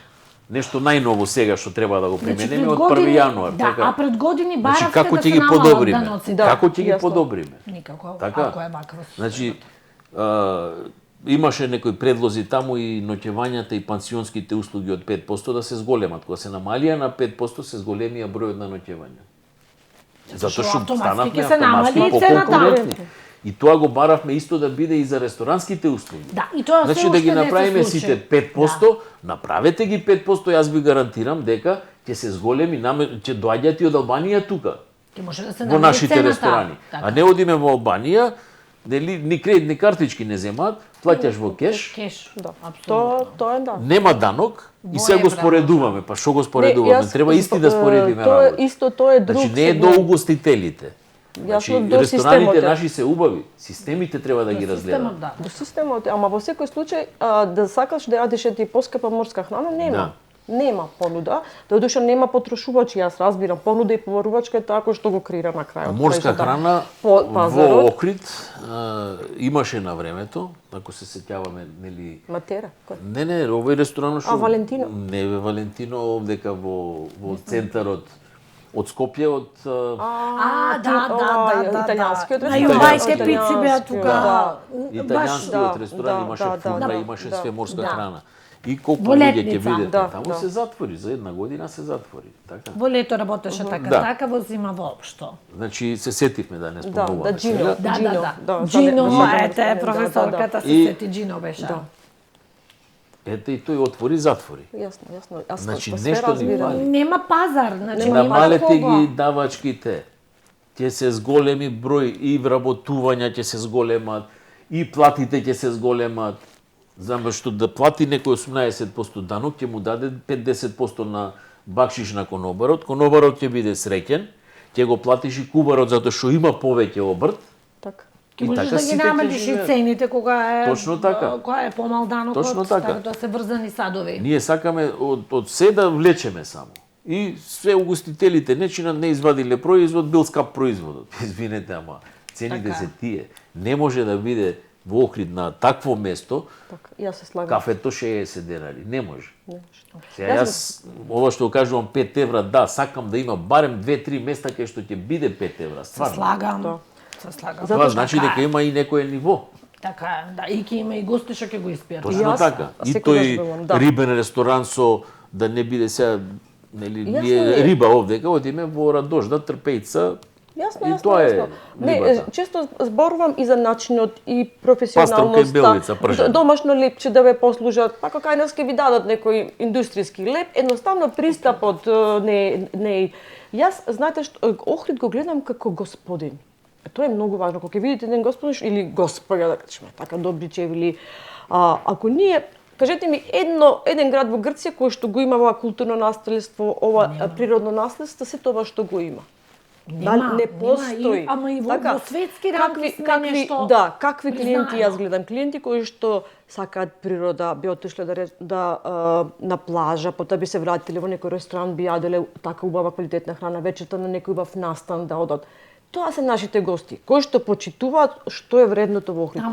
Нешто најново сега што треба да го применеме од 1 јануар. Да, така. а пред години Значи баравте како да ќе се ги намалат подобриме? даноците. Како ќе ги јасно. подобриме? Никако, Така? ако е вакво. Значи, имаше некои предлози таму и ноќевањата и пансионските услуги од 5% да се зголемат. Кога се намалија на 5% се зголемија бројот на ноќевања. Затоа што автоматски станавме ќе се намали автоматски и цената. поконкурентни. И тоа го баравме исто да биде и за ресторанските услуги. Да, и тоа Значи се да ги уште не се направиме случи. сите 5%, направете ги 5%, јас ви гарантирам дека ќе се зголеми, ќе доаѓаат и од Албанија тука, Ќе може да се во намали нашите цената. ресторани. Така. А не одиме во Албанија, ни кредитни картички не земаат, плаќаш во кеш, Кеш, Да. апсолутно. Тоа е да. нема данок и Во се го евра. споредуваме. Па што го Не, споредуваме? јас, Треба исти да споредиме Тоа работа. исто тоа е друг Значи не е до сегмент. угостителите. Значи, до рестораните системот е. наши се убави, системите треба да ги разгледаме. Системот, да. До системот, ама во секој случај да сакаш да јадеш ти поскапа морска храна, нема. Да. Нема понуда. Додуша нема потрушувачи, јас разбирам. Понуда и поварувачка е тако што го креира на крајот. Морска Кажа, да. храна По во пазарот. Охрид имаше на времето, ако се сеќаваме, нели. Матера. Кој? Не, овој ресторан што Валентино? Не, Валентино овдека во центарот од Скопје, од италијанскиот На ресторан. јубајте Италијанскиот, пици беа тука. да. италијанскиот да, ресторан да, имаше да, фуна, да, имаше да. све морска Да. храна. И колку Во луѓе ќе летница. видите Да, таму да. се затвори, за една година се затвори, така. Во лето работеше така, Да. така во зима воопшто. Значи се сетивме да не Да, спомнуваме. да, Джино. сега. Да, Джино, да, да, да. за Джино, да, ете, да, професорката се И- сети Джино беше. Да. Ете и тој отвори, затвори. Јасно, јасно. Јас Значи, па све нешто ни разбирам. фали. Нема пазар, значи нема Намалете такова. ги давачките. Ќе се зголеми број и вработувања ќе се зголемат, и платите ќе се зголемат. Знам што да плати некој 18% данок, ќе му даде 50% на бакшиш на конобарот. Конобарот ќе биде среќен, ќе го платиш и кубарот затоа што има повеќе обрт. Така. Ќе И можеш така да ги сите ќе намалиш и живеат. цените кога е Точно така. кога е помал данокот, Точно така. да се врзани садови. Ние сакаме од се да влечеме само. И све угостителите нечина не извадиле производ, бил скап производот. Извинете, ама цените Така. се тие. Не може да биде во Охрид на такво место Така. Јас се слагам. кафето 60 денари. Не може. Не. Сега јас ова што кажувам 5 евра, да, сакам да има барем 2-3 места кај што ќе биде 5 евра. Се Стварно. слагам. Да. Се слагам. Това значи дека има и некое ниво. Така е, да, и ќе има и гости што ќе го испијат. Точно Јас така. И секогаш тој велам, да. рибен ресторан со да не биде сега нели Јасно ние е. риба овдека одиме во Радожда, Трпејца. Јасно, И јасно, тоа е јасно. Не, рибата. често зборувам и за начинот и Пастралка и професионалноста. белица пржена. Домашно лепче да ве послужат. Па кога нас ќе ви дадат некој индустријски леп, едноставно пристапот не. Јас знаете што Охрид го гледам како господин. Тоа е многу важно. Кога ќе видите еден господин или господја, да кажеме, така добричев или ако ние кажете ми еден град во Грција кој што го има ова културно наследство, ова природно наследство, се тоа што го има. Нема, не нема постои. ама и во светски рамки сме нешто какви клиенти признаено. јас гледам? Клиенти кои што сакаат природа, би отишле на плажа, потоа би се вратиле во некој ресторан, би јаделе така убава квалитетна храна, вечерта на некој убав настан да одат. Тоа се нашите гости, кои што почитуваат што е вредното во Охрид.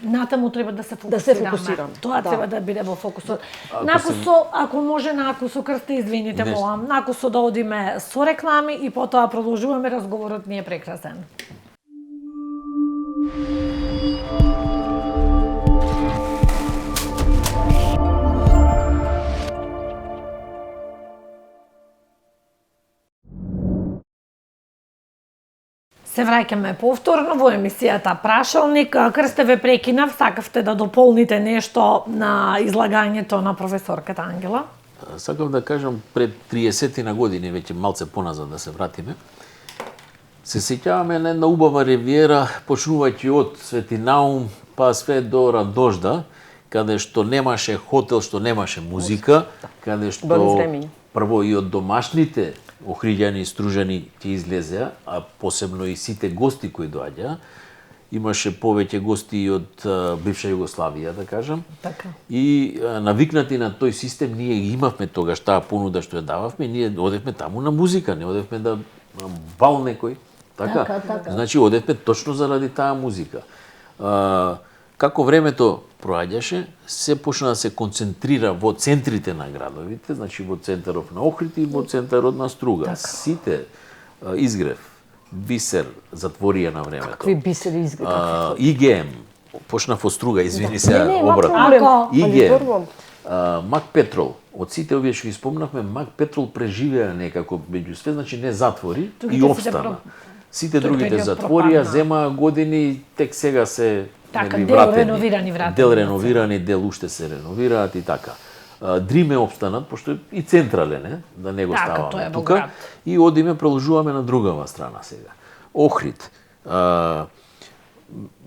Натаму треба да се фокусираме. Да се фокусираме, Тоа да. треба да биде во фокусот. Накусо, ако може накусо крсте, извините, Не. молам, накусо да одиме со реклами и потоа продолжуваме разговорот, ни е прекрасен. Се враќаме повторно во емисијата Прашалник. Крсте, ве прекинав, сакавте да дополните нешто на излагањето на професорката Ангела? Сакам да кажам, пред 30 на години, веќе малце поназад да се вратиме, се сеќаваме на една убава ривиера, почнувајќи од Свети Наум, па све до Радожда, каде што немаше хотел, што немаше музика, каде што прво и од домашните Охриѓани и Стружани ќе излезеа, а посебно и сите гости кои доаѓаа. Имаше повеќе гости и од бивша Југославија, да кажам. Така. И навикнати на тој систем, ние имавме тогаш таа понуда што ја дававме, ние одевме таму на музика, не одевме да бал некој. Така. Значи, одевме точно заради таа музика. Како времето проаѓаше, се почна да се концентрира во центрите на градовите, значи во центаров на Охрид и во центарот на Струга. Така. Сите Изгрев, Бисер затворија на времето. Какви Бисери Изгрев? ИГМ, почнав од Струга, извини се, обрат. ИГМ, Мак Петрол, од сите овие што ги спомнавме, Мак Петрол преживеа некако меѓу све, значи не затвори и обстана. Сите другите затворија, земаа години, тек сега се дел реновирани вратени. Дел реновирани, дел уште се реновираат и така. Дриме обстанат, пошто и централен да не го ставаме тука. И одиме, продолжуваме на другава страна сега. Охрид,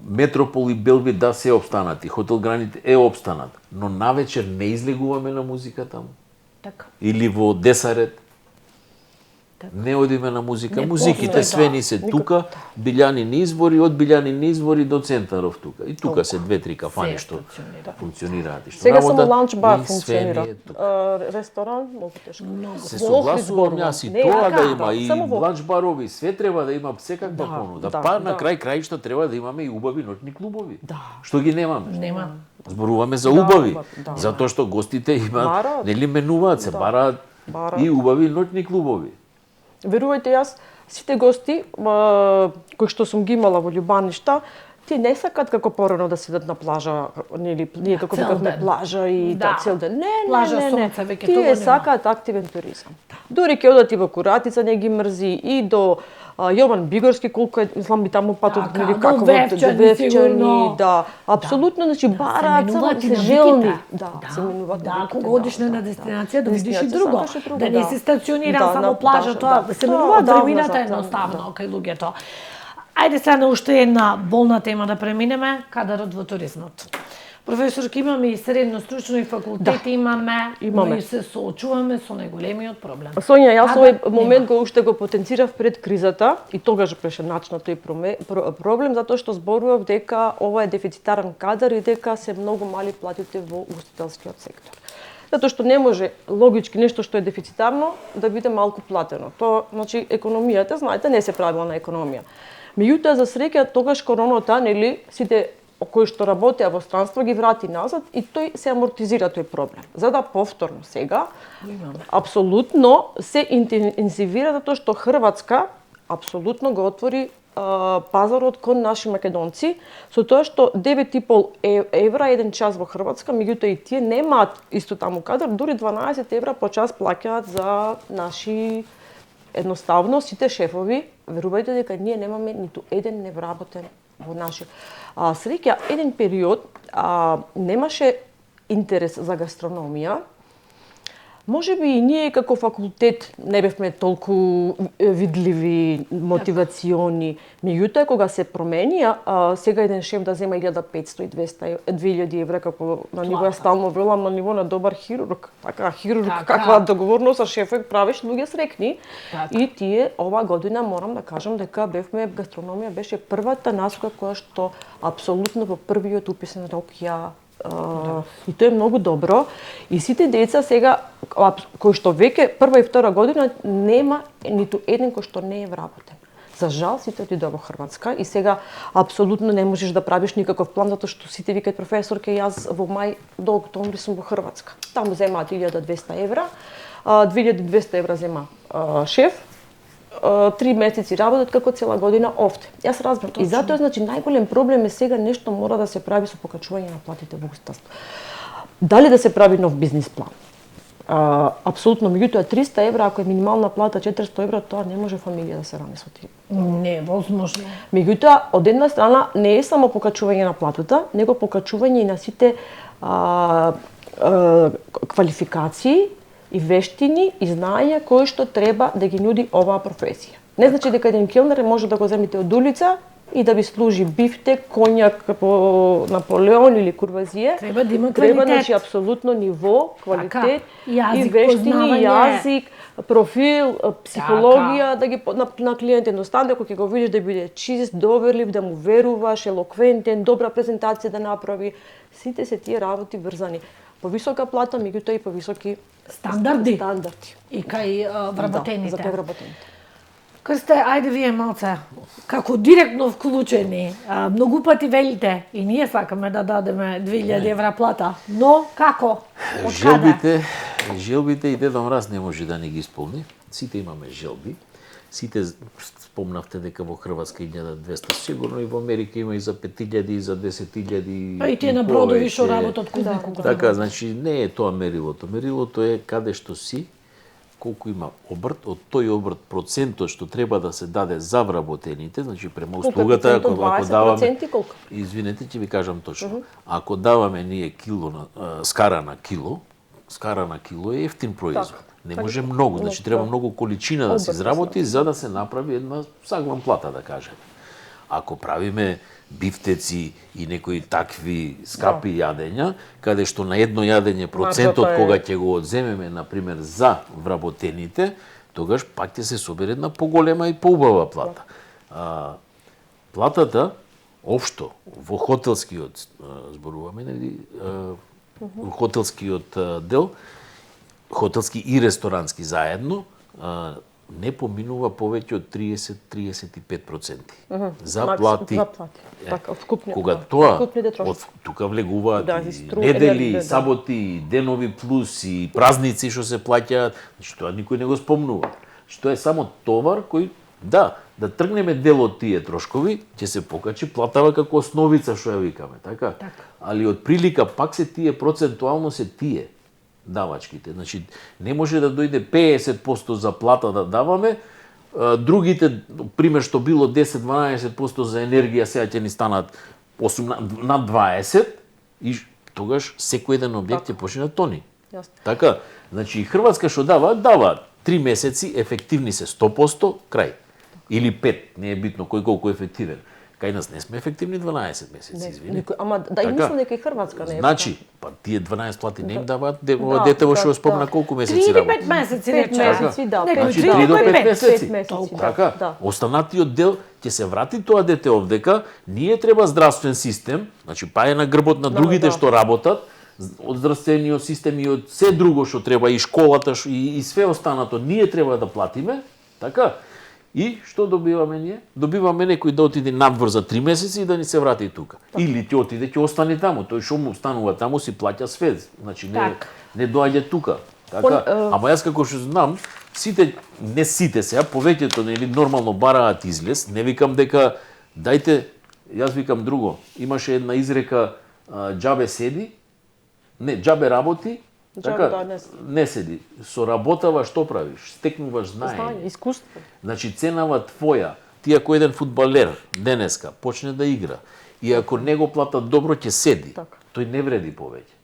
Метропол и Белвит да се обстанати, Хотел Граните е обстанат, но навечер не излегуваме на музика таму. Така. Или во Десарет. Не одиме на музика. Музиките све ни се тука, Билјанини извори, од Билјанини извори до центаров тука. И тука се 2-3 кафани што функционираат и што сега само работат. ланч бар функционира. Ресторан многу тешко. Се согласувам јас и тоа да има и ланч барови, све треба да има секаква понуда. Па на крај краишта треба да имаме и убави ноќни клубови. Што ги немаме? Нема. Зборуваме за убави, затоа што гостите имаат, нели менуваат се, бараат и убави ноќни клубови. Верувајте, јас сите гости кои што сум ги имала во Љубаништа, тие не сакат како порано да седат на плажа, нели ние како викавме плажа и цел ден. Не. Тие сакаат активен туризам. Дури ќе одат и во Куратица, не ги мрзи, и до Јован Бигорски, колку е, мислам би таму патот, нели како во Вевчани, да, апсолутно, значи бараат само се желни, се менуваат. Да, кога одиш на една дестинација да видиш и друго, да не си стациониран само плажа, тоа се менуваат дрвината едноставно кај луѓето. Ајде сега на уште една болна тема да преминеме, кадарот во туризмот. Професорки, имаме и средно стручно и факултети имаме, но и се соочуваме со најголемиот проблем. Сонја, јас овој момент го уште го потенцирав пред кризата и тогаш беше начнат тој проблем, затоа што зборував дека ова е дефицитарен кадар и дека се многу мали платите во угостителскиот сектор. Затоа што не може логички нешто што е дефицитарно да биде малку платено. Тоа, значи, економијата, знаете, не се правила на економија. Меѓутоа, за среќа, тогаш короната, нели, сите кои што работеа во странство ги врати назад и тој се амортизира тој проблем. За да повторно сега, апсолутно се интензивира затоа што Хрватска апсолутно го отвори пазарот кон наши македонци, со тоа што 9,5 евра еден час во Хрватска, меѓутоа и тие немаат исто таму кадар, дури 12 евра по час плаќаат за наши. Едноставно сите шефови, верувајте дека ние немаме ниту еден невработен во наши. Среќа, еден период немаше интерес за гастрономија. Може би и ние како факултет не бевме толку видливи, мотивациони. Меѓутоа, кога се промени, сега еден шеф да зема 1500 и 2000 евра, како на ниво, ја стално велам, на ниво на добар хирург. Така, хирург, каква договорност со шефот правиш, луѓе срекни. И тие, ова година, морам да кажам дека гастрономија беше првата насока која што апсолутно во првиот уписен рок ја и тоа е многу добро. И сите деца сега, кои што веќе прва и втора година, нема ниту еден кој што не е вработен. За жал, сите отидоа во Хрватска и сега апсолутно не можеш да правиш никаков план, затоа што сите викаат професорке, јас во мај до октомври сум во Хрватска. Таму земаат 1200 евра, 2200 евра зема шеф, 3 месеци работат како цела година овде. Јас разбирам. И затоа, значи, најголем проблем е сега нешто мора да се прави со покачување на платите во угостителство. Дали да се прави нов бизнис план? Апсолутно, меѓутоа 300 евра, ако е минимална плата 400 евра, тоа не може фамилија да се рани со тие. Не е возможно. Меѓутоа, од една страна, не е само покачување на платата, него покачување и на сите квалификации и вештини и знаења кои што треба да ги нуди оваа професија. Не значи дека еден келнер може да го земите од улица и да ви служи бифтек, конјак по Наполеон или курвазие. Треба да има Треба, квалитет. значи, апсолутно ниво, квалитет, Јазик, и вештини, познавање. јазик, профил, психологија, да ги на клиент едноставно, ако ќе го видиш да биде чист, доверлив, да му веруваш, елоквентен, добра презентација да направи. Сите се тие работи врзани. Повисока плата, меѓутоа и повисоки Стандарди. И кај Да, вработените. за кај вработените. Крсте, ајде вие малце, како директно вклучени, многу пати велите и ние сакаме да дадеме 2000 евра плата, но како? Од каде? Желбите и Дедо Мраз не може да не ги исполни. Сите имаме желби. Сите спомнавте дека во Хрватска 1200, сигурно и во Америка има и за 5000 и за 10.000. Па и тие на бродови што работат куд некога. Така, значи не е тоа мерилото. Мерилото е каде што си, колку има обрт, од тој обрт процентот што треба да се даде за вработените, значи према услугата, ако даваме... Колку? Извинете, ќе ви кажам точно. Ако даваме ние кило на, скара на кило е ефтин производ. Не може многу, значи треба многу количина да се изработи за да се направи една саглам плата, да кажеме. Ако правиме бифтеци и некои такви скапи јадења, каде што на едно јадење процентот кога ќе го одземеме, например, за вработените, тогаш пак ќе се собере една поголема и поубава плата. Платата, општо, во хотелскиот, зборуваме, нели, во хотелскиот дел, хотелски и ресторански заедно, не поминува повеќе од 30-35%. За плати. Така, вкупни. Кога тоа, тука влегуваат и недели, и саботи, и денови плюс, и празници што се плаќаат, значи тоа никој не го спомнува. Значи тоа е само товар кој, да тргнеме дел од тие трошкови, ќе се покачи платава како основица што ја викаме, така? Али од прилика пак се тие процентуално се тие давачките. Значи, не може да дојде 50% за плата да даваме, другите, пример што било 10-12% за енергија, сега ќе ни станат над 20% и тогаш секој еден објект ќе почне да тони. Така, значи Хрватска што дава 3 месеци, ефективни се 100%, крај. Или 5, не е битно кој колку е ефективен. Кај нас не сме ефективни 12 месеци, извини. Ама да, и мислам дека и Хрватска не е. Значи, па тие 12 плати не им даваат детево што спомна колку месеци работи. 3 или 5 месеци рече. 5 месеци, да. Значи 3 до 5 месеци. 5 месеци, Така, останатиот дел ќе се врати тоа дете овдека, ние треба здравствен систем, значи па е на грбот на другите што работат, од здравствениот систем и од се друго што треба, и школата и све останато, ние треба да платиме, така? И што добиваме ние? Добиваме некој да отиде надвор за 3 месеци и да ни се врати тука. Или ќе отиде, ќе остане таму. Тој што му станува таму си плаќа све. Значи не доаѓа тука. Така, ама јас како што знам, не сите сега, повеќето нели нормално бараат излез, не викам дека дајте, јас викам друго. Имаше една изрека џабе седи, не, џабе работи, така, не седи. Со работава што правиш? Стекнуваш знаење. Искуство. Значи ценава твоја. Ти ако еден фудбалер денеска почне да игра и ако не го платат добро ќе седи, тој не вреди повеќе.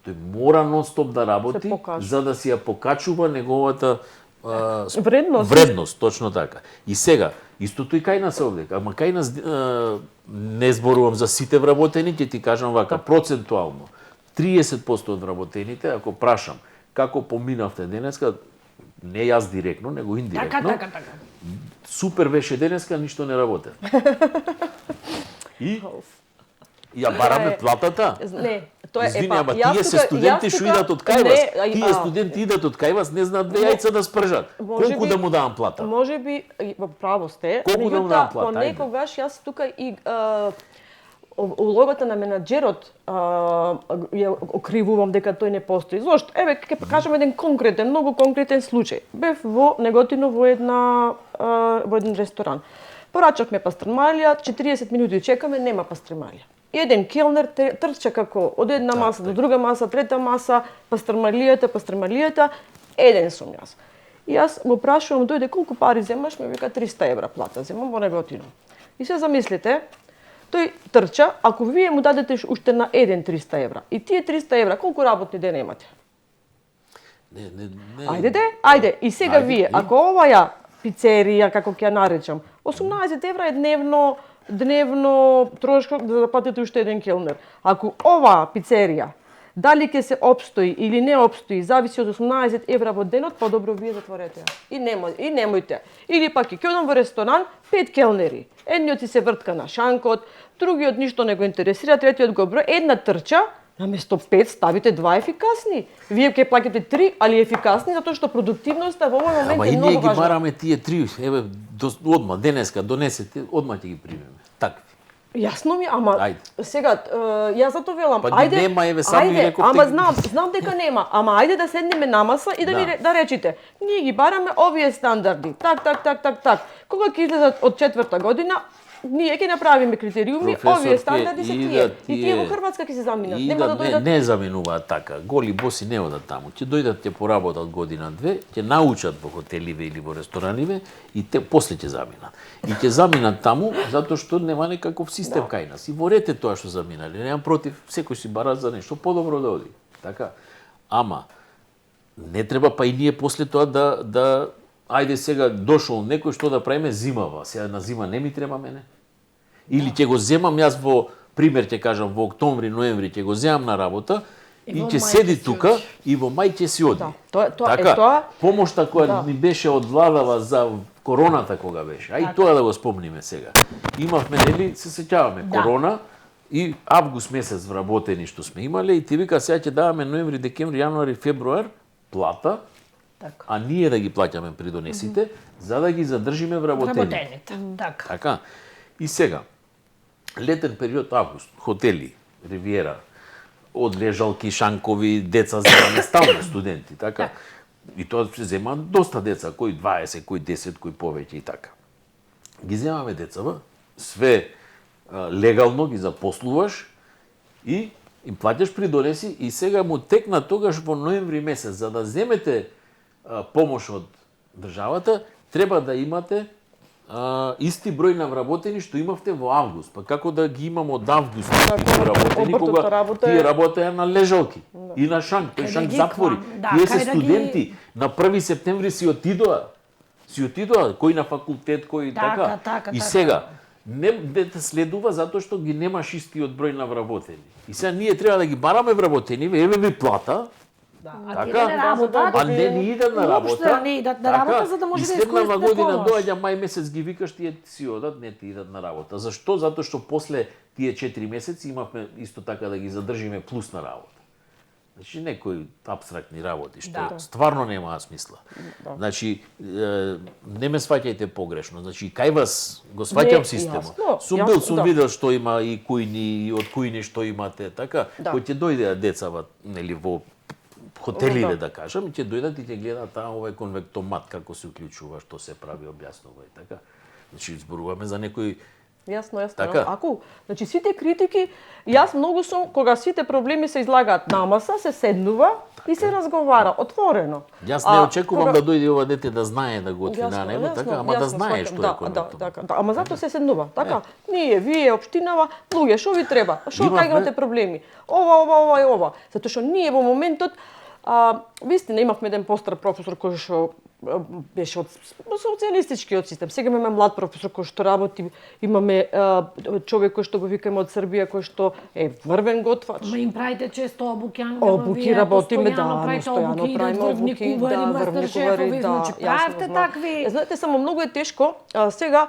Тој мора нон-стоп да работи за да си ја покачува неговата вредност, точно така. И сега, истото и кај нас овдека, ама кај нас не зборувам за сите вработени, ќе ти кажам вака, процентуално. 30% од вработените, ако прашам како поминавте денеска, не јас директно, него индиректно. Така. Супер беше денеска, ништо не работе. И ја бараме платата. Не, тоа е Извини, ама тие се студенти што идат од кај вас. Тие студенти идат од кај вас, не знаат две јајца да спржат. Колку да му давам плата? Може би, во право сте. Колку да му давам плата? Понекогаш јас тука и улогата на менаџерот ја окривувам дека тој не постои. Зошто? Еве, ќе покажам еден конкретен, многу конкретен случај. Бев во Неготино во еден ресторан. Порачавме пастрмалија, 40 минути чекаме, нема пастрмалија. еден келнер трча како од една маса до друга маса, трета маса, пастрмалијата, еден сум јас. И јас го прашувам, дојде колку пари земаш, ми вика 300 евра плата, земам, во него отидам. И се замислите, тој трча, ако вие му дадете уште на еден 300 евра, и тие 300 евра, колку работни дена имате? Не. Ајде, и сега вие, ако оваа пицерија, како ќе ја наречам, 18 евра е дневно трошок да заплатите уште еден келнер. Ако оваа пицерија дали ќе се опстои или не опстои, зависи од 18 евра во денот, подобро вие затворете ја. И немојте. Или пак ќе одам во ресторан, 5 келнери. Едниот си се вртка на шанкот, другиот ништо не го интересира, третиот го број, една трча, наместо 5 ставите 2 ефикасни. Вие ќе плаќате 3, али ефикасни, затоа што продуктивноста во овој момент е многу важна. Ама и ние ги бараме тие 3, еве, одма, денеска, донесете, одма ќе ги примеме. Такви. Јасно ми, ама сега јас зато велам, ајде, нема, еве, сами реков, ама знам дека нема, ама ајде да седнеме на маса и да речите, ние ги бараме овие стандарди, так. Кога ќе излезат од 4-та година, ние ќе направиме критериуми, овие стандарди се тие. И тие во Хрватска ќе се заминат. Нема да дојдат. Не заминуваат така. Голи боси не одат таму. Ќе дојдат, ќе поработат година-две, ќе научат во хотеливе или во рестораниве и те после ќе заминат. И ќе заминат таму затоа што нема некаков систем кај нас. И ворете тоа што заминале. Немам против, секој си бара за нешто подобро да оди. Така. Ама не треба па и ние после тоа да ајде сега дошол некој што да правиме зимава. Сега на зима не ми треба мене. Или ќе го земам јас во пример ќе кажам во октомври, ноември ќе го земам на работа и ќе седи тука и во мај ќе си оди. Така, помошта која ни беше од владава за короната кога беше. Ај тоа да го спомниме сега. Имавме, нели, се сеќаваме, корона и август месец вработени што сме имале и ти вика сега ќе даваме ноември, декември, јануари, февруар плата, а ние да ги плаќаме придонесите за да ги задржиме вработените. Така. И сега летен период август, хотели, Ривиера, од лежалки, шанкови, деца земаме стално студенти, така. И тоа се земаат доста деца, кои 20, кои 10, кои повеќе и така. Ги земаме децава, све легално ги запослуваш и им плаќаш придонеси и сега му текна тогаш во ноември месец за да земете помош од државата, треба да имате исти број на вработени што имавте во август. Па како да ги имам од август вработени кога тие работеа на лежалки и на шанк, тој шанк затвори. Тие се студенти, на 1 септември си отидоа, кој на факултет, кој така. И сега не дете следува затоа што ги немаш истиот број на вработени. И сега ние треба да ги бараме вработени, еве ви плата. А не ни идат на работа. Не идат на работа за да може да искористите помош. И следнава година доаѓа мај месец ги викаш тие си одат, не ти идат на работа. Зашто? Затоа што после тие 4 месеци имавме исто така да ги задржиме плюс на работа. Значи некои апстрактни работи што стварно немаат смисла. Значи не ме сваќајте погрешно. Значи кај вас го сваќам системот. Сум видел што има и кујни и од кујни што имате, така, кои ќе дојдеа децава, нели, во хотеливе да кажам, ќе дојдат и ќе гледаат таа овој конвектомат како се уклучува, што се прави, објаснува и така. Значи зборуваме за некој. Јасно. Ако, значи сите критики, јас многу сум кога сите проблеми се излагаат на маса, се седнува и се разговара отворено. Јас не очекувам да дојде ова дете да знае да го отвина него, така, ама да знае што е конвектомат. Ама затоа се седнува, така. Ние, вие, општинава, луѓе, што ви треба? Што кај имате проблеми? Ова. Затоа што ние во моментот вистина имавме еден постар професор кој што беше од социјалистичкиот систем. Сега имаме млад професор кој што работи, имаме човек кој што го викаме од Србија кој што е врвен готвач. Ма им правите често обуки, обуки работиме, постојано правиме обуки, врвникувари, значи правите такви. Знаете, само многу е тешко сега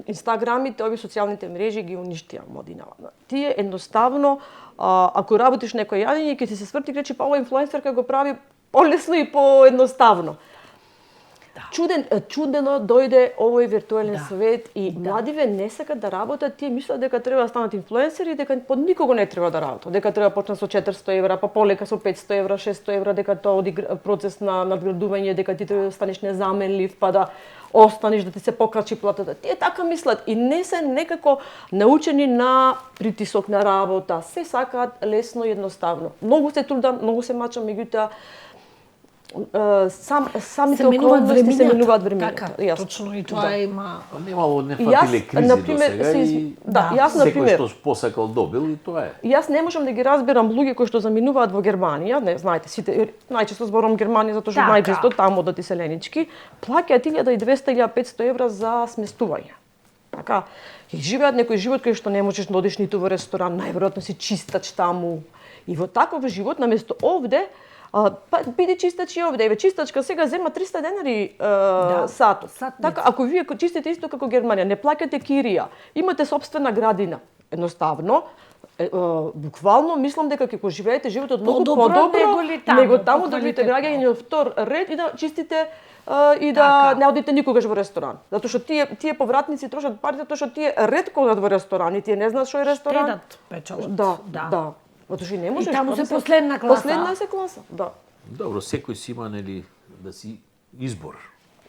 инстаграмите, овие социјалните мрежи ги уништија модинава. Тие едноставно ако работиш некој јадење, ќе ти се сврти речи, па ова инфлуенсерка го прави полесно и поедноставно. чудено дојде овој виртуелен Да. свет и младиве не сакат да работат, тие мислат дека треба да станат инфлуенсери, дека под никого не треба да работат, дека треба да почнат со 400 евра, па полека со 500 евра, 600 евра, дека тоа оди процес на надградување, дека ти треба да станеш незаменлив, па да останеш да ти се покрачи платата. Тие така мислат и не се некако научени на притисок на работа. Се сакаат лесно и едноставно. Многу се трудам, многу се мачам, меѓутоа самите околности се менуваат времињата. Така, точно и тоа има. Немало не Јас, фатиле кризи например, до сега и јас, секој например, што посакал добил и тоа е. Јас не можам да ги разберам луѓе кои што заминуваат во Германија, не знаете, сите најчесто зборам Германија затоа што Така. најчесто таму да ти селенички, плаќаат 1200-1500 евра за сместување. Така, и живеат некој живот кој што не можеш да одиш ниту во ресторан, најверојатно си чистач таму. И во таков живот наместо овде па биди чистач и овде. Еве чистачка сега зема 300 денари сатот. Така, ако вие чистите исто како Германија, не плаќате кирија, имате собствена градина, едноставно, буквално мислам дека ќе го живеете животот многу подобро него таму да бидете граѓани на втор ред и да чистите и да не одите никогаш во ресторан. Затоа што тие повратници трошат пари затоа што тие ретко одат во ресторан и тие не знаат што е ресторан. Штедат печалот. Да. Затоа што и не можеш. И таму се последна класа. Последна се класа, да. Добро, секој си има нели да си избор.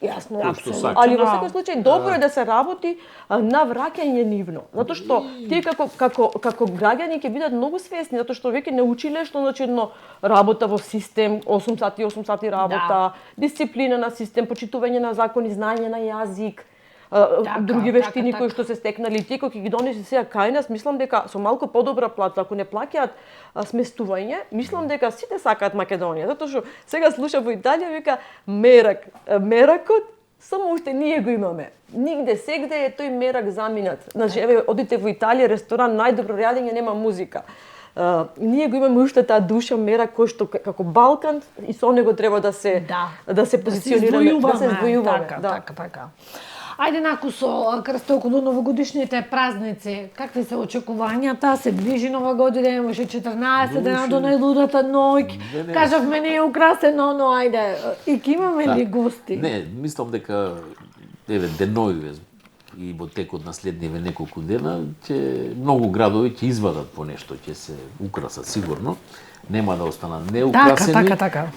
Јасно, Кој што сака. али во секој случај добро е да се работи на враќање нивно, затоа што тие како граѓани ќе бидат многу свесни, затоа што веќе не училе што значи едно работа во систем, 8 сати работа, дисциплина на систем, почитување на закони, знаење на јазик, други вештини кои што се стекнали, тие кои ги донесе сега кај нас, мислам дека со малку подобра плата, ако не плаќаат сместување, мислам дека сите сакаат Македонија, затоа што сега слуша во Италија вика меракот само уште ние го имаме. Нигде сегде е тој мерак заминат. Значи еве одите во Италија, ресторан најдобро јадење, нема музика. Ние го имаме уште таа душа мерак кој што како Балкан и со него треба да се позиционираме, да се извојуваме. Така. Ајде наку со крста околу новогодишните празници, какви се очекувањата? Се ближи Нова година, имаше 14 дена до најлудата ноќ. Кажавме не е украсено, но ајде, и ќе имаме ли гости? Не, мислам дека еве денови и во текот на следниве неколку дена ќе многу градови ќе извадат по нешто, ќе се украсат сигурно. Нема да останат неукрасени. Така.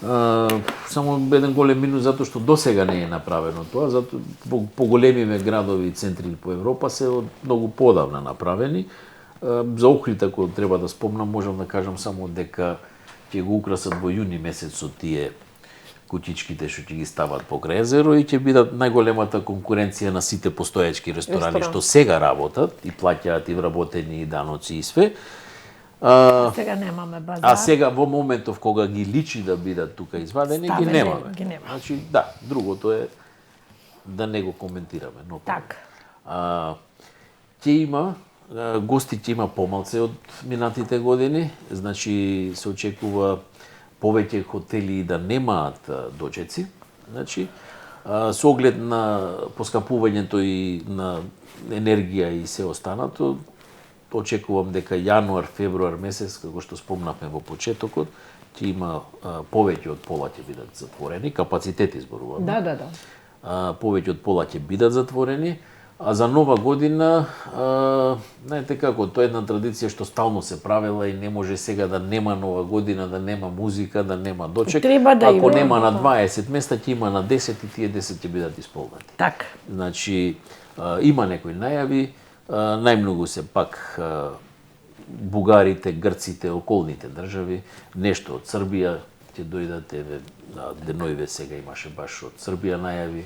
Само еден голем минус затоа што досега не е направено тоа, затоа по големиве градови и центри по Европа се од многу подавна направени. За Охрид, ако треба да спомнам, можам да кажам само дека ќе го украсат во јуни месец со тие кутичките што ќе ги стават покрај езеро и ќе бидат најголемата конкуренција на сите постоечки ресторани што сега работат и плаќаат и вработени и даноци и све. Сега немаме базар. А сега во моментов кога ги личи да бидат тука извадени, ги немаме. Значи, да, другото е да не го коментираме. Но така. Ќе има, гости ќе има помалце од минатите години, значи се очекува повеќе хотели да немаат дочеци, значи, со оглед на поскапувањето и на енергија и се останато, очекувам дека јануар, февруар месец, како што спомнавме во почетокот, ќе има повеќе од пола ќе бидат затворени, капацитети зборуваме. Да. Повеќе од пола ќе бидат затворени, а за Нова година, знаете како, тоа е една традиција што стално се правела и не може сега да нема Нова година, да нема музика, да нема дочек. Ако нема на 20 места, ќе има на 10 и тие 10 ќе бидат исполнети. Така. Значи, има некои најави, најмногу се пак бугарите, грците, околните држави, нешто од Србија ќе дојдат, еве деноиве сега имаше баш од Србија најави.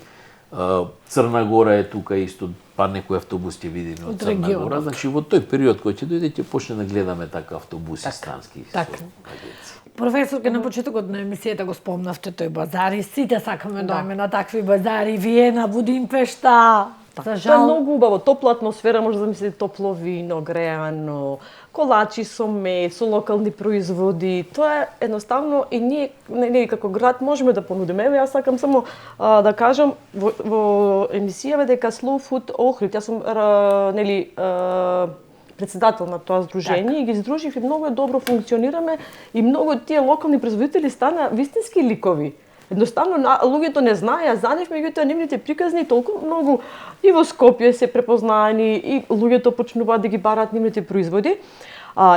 Црна Гора е тука исто, па некој автобус ќе видиме од Црна Гора. Значи во тој период кој ќе дојде ќе почне да гледаме така автобуси странски со агенции. Професорке, на почетокот на емисијата го спомнавте тој базар и сите сакаме да одиме на такви базари, Виена, Будимпешта. Тоа е многу убаво, топла атмосфера, може да мислите топло вино, греано, колачи со мед, со локални производи. Тоа е едноставно и ние како град можеме да понудиме. Еве јас сакам само да кажам во емисијава дека Slow Food Охрид, јас сум председател на тоа здружение и ги здружив и многу добро функционираме и многу од тие локални производители стана вистински ликови. Едноставно луѓето не знаеа за нив, меѓутоа нивните приказни толку многу и во Скопје се препознаени и луѓето почнуваат да ги бараат нивните производи.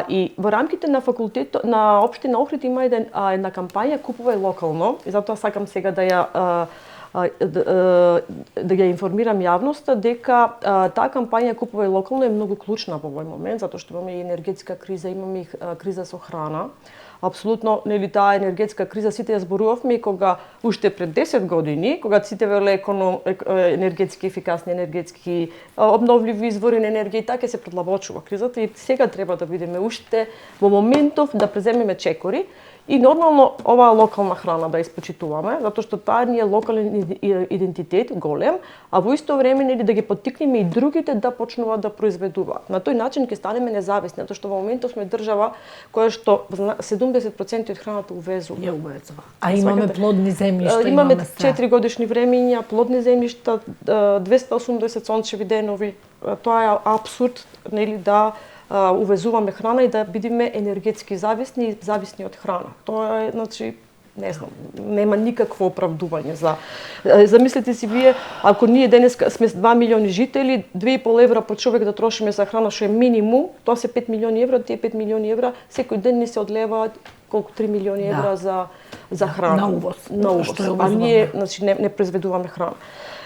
И во рамките на факултетот на општина Охрид има една кампања Купувај локално, и затоа сакам сега да ја информирам јавноста дека таа кампања Купувај локално е многу клучна во овој момент, затоа што имаме и енергетска криза, имаме и криза со храна. Апсолутно, нели, таа енергетска криза сите ја зборувавме и кога уште пред 10 години, кога сите веле енергетски ефикасни, енергетски обновливи извори на енергија, и така се продлабочува кризата, и сега треба да бидеме уште во моментов да преземеме чекори и нормално оваа локална храна да испочитуваме, затоа што таа ни е локален идентитет голем, а во исто време нели да ги поттикнеме и другите да почнуваат да произведуваат. На тој начин ќе станеме независни, затоа што во моментов сме држава која што 70% од храната увезува. А имаме плодни земјишта, имаме 4 годишни времиња, плодни земјишта, 280 сончеви денови. Тоа е апсурд, нели, да увезуваме храна и да бидеме енергетски зависни и зависни од храна. Тоа е, значи, не знам, нема никакво оправдување за. Замислете си вие, ако ние денес сме 2 милиони жители, 2,5 евра по човек да трошиме за храна, што е минимум, тоа се 5 милиони евра, тие 5 милиони евра секој ден ни се одлеваат колку 3 милиони евра за храна. На увоз. А ние, значи, не произведуваме храна.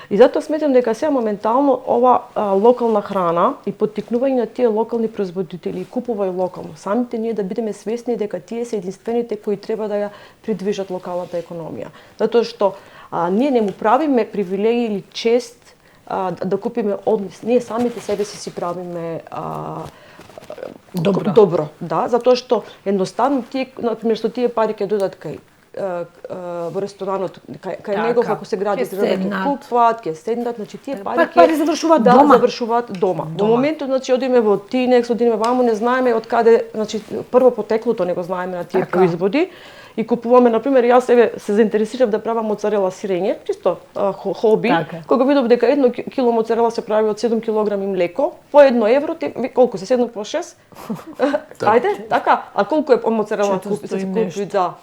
И затоа сметам дека сега моментално ова локална храна и поттикнување на тие локални производители и купувај локално, самите ние да бидеме свесни дека тие се единствените кои треба да ја придвижат локалната економија. Затоа што ние не му правиме привилегии или чест да купиме од нив. Ние самите себе си правиме добро, да, затоа што едноставно тие, например, што тие пари ќе додат кај во ресторанот, кај него како се гради, ќе купуваат, ќе седнат, значи тие пари завршуваат дома. Завршуваат дома. Во моментот, значи, одиме во Тинекс, одиме ваму, не знаеме од каде, значи прво потеклото не го знаеме на тие производи. И купуваме, например, јас се заинтересирав да правам моцарела сирење, чисто хоби. Кога видов дека 1 кило моцарела се прави од 7 килограми млеко, по 1 евро, колку се 7 по 6? Ајде, така. А колку е моцарела се купи за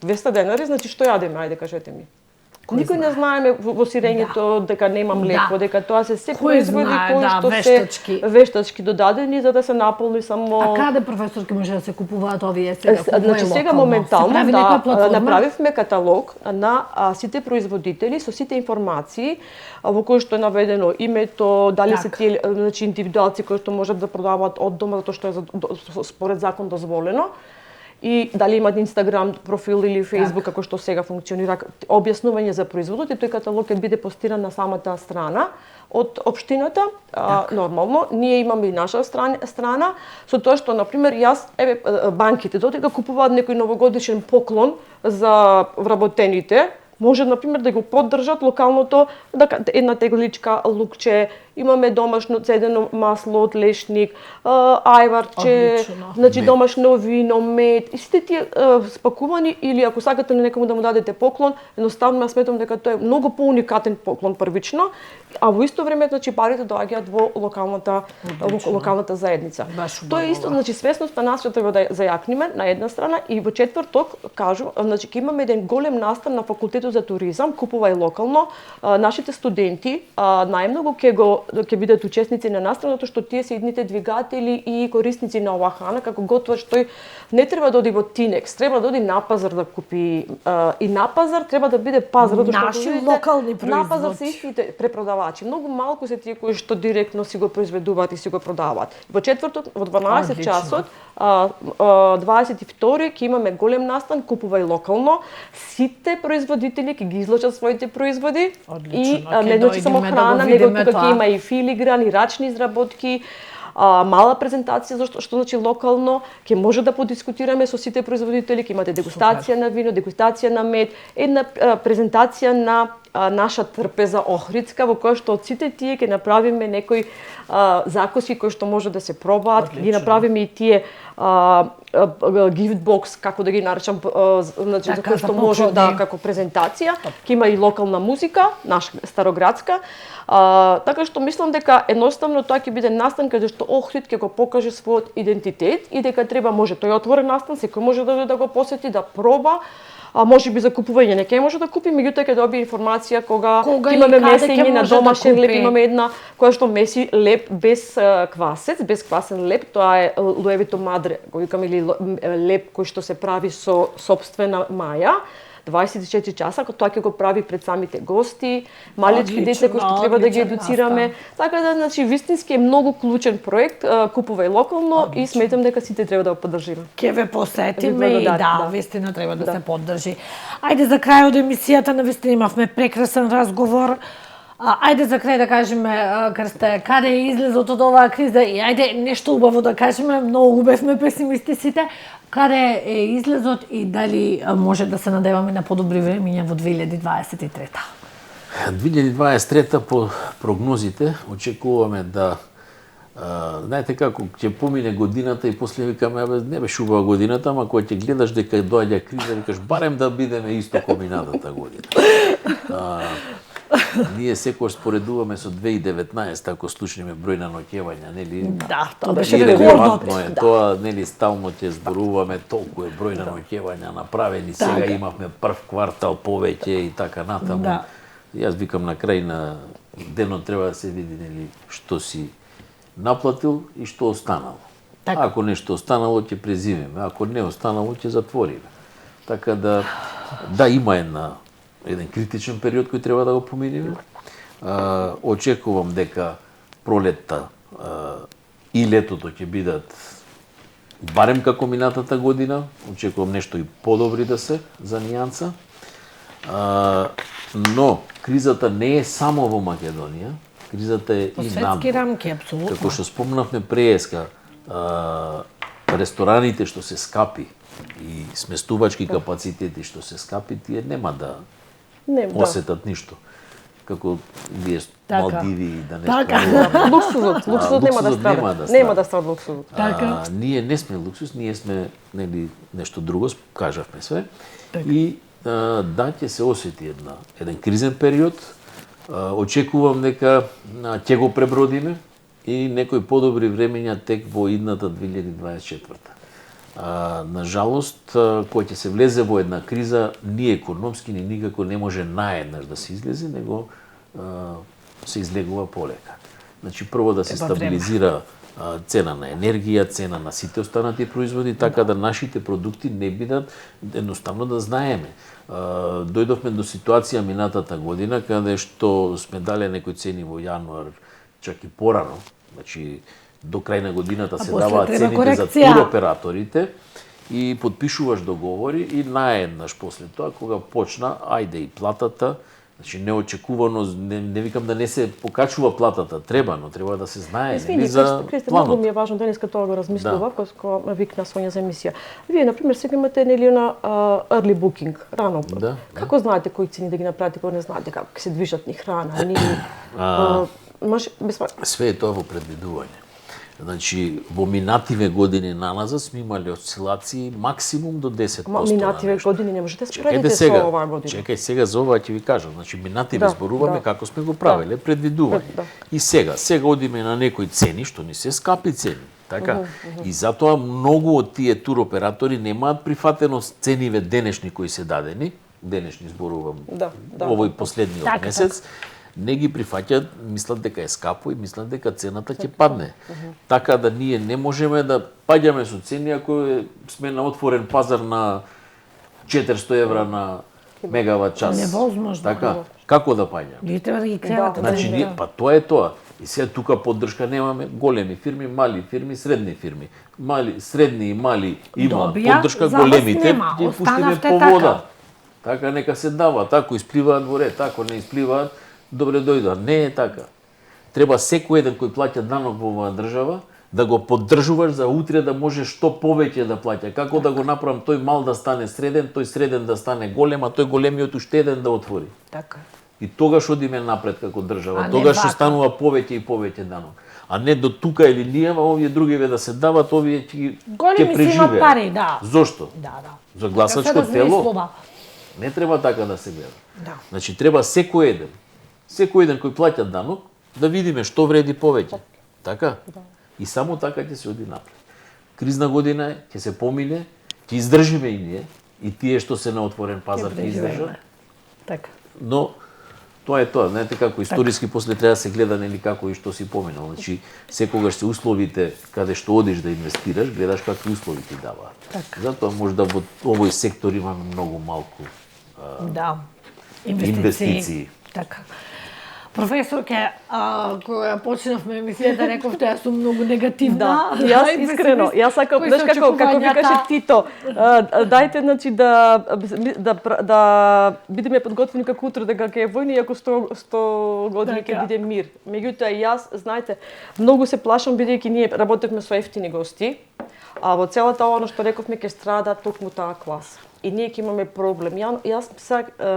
200 денари, значи што јадеме, ајде кажете ми. Никој не знаеме во сирењето дека нема млеко, дека тоа се се производи кои што се вештачки додадени за да се наполни само. А каде, професорки, може да се купуваат овие сега? Значи сега моментално направивме каталог на сите производители со сите информации во кои што е наведено името, дали се тие, значи, индивидуалци кои што можат да продаваат од дома затоа што е според закон дозволено. И дали имат Инстаграм профил или Фејсбук, како што сега функционира, објаснување за производот, и тој каталог ќе биде постиран на самата страна од општината. Нормално, ние имаме и наша страна, со тоа што, например, јас, банките, додека купуваат некој новогодишен поклон за вработените, може, например, да го поддржат локалното, една тегличка лукче, имаме домашно цедено масло од лешник, ајварче, значи домашно вино, мед, и сите тие спакувани, или ако сакате на некому да му дадете поклон, едноставно ја сметам дека тоа е многу поуникатен поклон првично, а во исто време, значи, парите доаѓаат во локалната заедница. Тоа е исто, значи, свесноста нас што треба да зајакниме на една страна, и во четврток кажу, значи, ќе имаме еден голем настан на факултетот за туризам, купувај локално. Нашите студенти најмногу ќе бидат учесници на настаното, што тие се идните двигатели и корисници на оваа храна, како готвач тој не треба да оди во Тинекс, треба да оди на пазар да купи, и на пазар треба да биде пазар, наши локални производстви. На пазар се истите препродавачи. Многу малку се тие кои што директно си го произведуваат и си го продаваат. Во четврток во 12 часот 22 ќе имаме голем настан, купувај локално. Сите производители ќе ги изложат своите производи. И не значи само храна, него тука ќе има и филигран, и рачни изработки, мала презентација што значи локално, ќе може да подискутираме со сите производители, ќе имате дегустација на вино, дегустација на мед, една презентација на наша трпеза охридска, во која што од сите тие ќе направиме некои закуски кои што може да се пробаат, ги направиме и тие gift box, како да ги наречам, значи за Така, кој за што може поклони. да како презентација, ќе има и локална музика, наш староградска. Така што мислам дека едноставно тоа ќе биде настан каде што Охрид ќе го покаже својот идентитет и дека треба може тој отворен настан, секој може да го посети, да проба. Може би за купување не ќе може да купи, меѓутоа ќе добие информација кога Кога и имаме каде ќе месење на може да домашен леп, купи. имаме една која што меси леп без квасец, без квасен леп, тоа е луевито мадре, го викаме, или леп кој што се прави со сопствена маја. 24 часа, тоа ќе го прави пред самите гости, малички деца кои што треба да ги едуцираме. Така да, значи, вистински е многу клучен проект, купувај локално и сметам дека сите треба да го поддржиме. Ќе ве посетиме Ви и благодарам, да, да. вистина треба да се поддржи. Ајде за крај од емисијата, навистина имавме прекрасен разговор. Ајде за крај да кажеме, Крсте, каде е излезот од оваа криза и ајде нешто убаво да кажеме, многу бевме песимисти сите, каде е излезот и дали може да се надеваме на подобри времиња во 2023-та? 2023 по прогнозите очекуваме да знаете како ќе помине годината и после викаме не беше убава годината, ама кога ќе гледаш дека доаѓа криза, викаш барем да бидеме исто како минатата година. Ние секогаш споредуваме со 2019 ако слушнеме број на ноќевања, нели? Да, тоа И беше рекордот. релевантно е тоа, нели, стално ќе зборуваме толку е број на ноќевања направени, сега Така. имавме прв квартал повеќе и така натаму. Да. Јас викам на крај на денот треба да се види, нели, што си наплатил и што останало. Така. Ако нешто останало ќе презимеме, ако не останало ќе затвориме. Така да има еден критичен период кој треба да го поминиме. Очекувам дека пролетта и летото ќе бидат барем како минатата година. Очекувам нешто и подобри да се за нијанса. Но кризата не е само во Македонија. Кризата е По и светски надвор. рамки, апсолутно. Како што спомнавме преска, рестораните што се скапи и сместувачки капацитети што се скапи, тие нема да осетат ништо. Како вие Така. Малдиви да не Така. спомнуваме. Луксузот нема да страда. Нема да страда луксузот. Така. Ние не сме луксус, ние сме нели нешто друго, кажавме све. И да ќе се осети еден кризен период. Очекувам дека ќе го пребродиме и некои подобри времења тек во идната 2024. На жалост, кога ќе се влезе во една криза, ни економски, ни никако не може наеднаш да се излезе, него се излегува полека. Значи, прво да се стабилизира цена на енергија, цена на сите останати производи, така да нашите продукти не бидат едноставно да знаеме. Дојдовме до ситуација минатата година, каде што сме дале некои цени во јануар, чак и порано, значи до крај на годината се после даваат треба цените за корекција. туроператорите и подпишуваш договори и наеднаш после тоа, кога почна, ајде и платата, значи неочекувано, не викам да не се покачува платата, треба, но треба да се знае Извини, за Кристе, многу планот. ми е важно денеска тоа го размислував, кога ме викна Сонја за емисија. Вие, например, сега имате нели на early booking, рано. Да, Како знаете кои цени да ги направите, кога не знаете како ќе се движат ни храна, ни може Све е тоа во предвидување. Значи, во минативе години наназад сме имали осцилации максимум до 10%. минативе на нешто. години не можете да Чекајте споредите со сега, оваа година. чекај сега за ова ќе ви кажам. Значи, минативе Да, зборуваме да. како сме го правеле, предвидување. Да. И сега одиме на некои цени, што ни се скапи цени. Така? И затоа многу од тие туроператори немаат прифатено цениве денешни кои се дадени, денешни зборувам, Да. овој последниот Така, месец, не ги прифаќаат, мислат дека е скапо и мислат дека цената ќе падне. Така да ние не можеме да паѓаме со цени ако сме на отворен пазар на 400 евра на мегават час. Невозможно. Така, како да паѓаме? Вие треба да ги креирате. Значи, ние, па тоа е тоа. И сега тука поддршка немаме, големи фирми, мали фирми, средни фирми. Средни и мали имаат Добија, поддршка, за вас големите нема, ги пуштиме останавте по така. вода. Така нека се дава, тако испливаат во ред, тако не испливаат, добре дојдоа. Не е така. Треба секој еден кој плаќа данок во оваа држава да го поддржуваш за утре да може што повеќе да плаќа. Како да го направам тој мал да стане среден, тој среден да стане голем, а тој големиот уште еден да отвори. Така. И тогаш одиме напред како држава. А не Тогаш вака. ќе станува повеќе и повеќе данок. А не до тука или ние, овие другиве да се дават, овие ќе Големи си преживеат. имат пари, да. Зошто? Да. За Така гласачко се тело размислува. не треба така да се гледа. Да. Значи треба секој еден кој плаќа данок, да видиме што вреди повеќе. Така? И само така ќе се оди напред. Кризна година е, ќе се помине, ќе издржиме и ние, и тие што се на отворен пазар ќе издржат. Така. Но тоа е тоа, знаете како историски после треба да се гледа нели како и што си поминал. Значи секогаш се условите каде што одиш да инвестираш, гледаш какви услови ти даваат. Така. Затоа можда во овој сектор имаме многу малку Да. инвестиции. Така. Професорке, кога почнавме емисијата, рековте јас сум многу негативна. Да, јас искрено, јас сакам, знаеш како викаше Тито, дајте значи да бидеме подготвени како утре дека ќе е војна, иако 100 години ќе биде мир. Меѓутоа јас, знаете, многу се плашам бидејќи ние работевме со ефтини гости, а во целата ова што рековме ќе страда токму таа класа. И ние ќе имаме проблем. Јас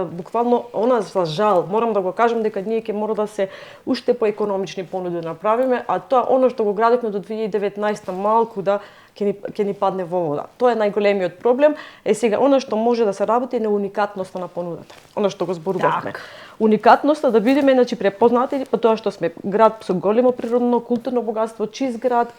буквално за жал, морам да го кажам дека ние ќе мора да се уште поекономични понуди направиме, а тоа она што го градевме до 2019 малку да ќе ни падне во вода. Тоа е најголемиот проблем. Сега она што може да се работи е на уникатноста на понудата. Она што го зборувавме. Уникатноста да бидеме значи препознати по тоа што сме град со големо природно културно богатство, чист град,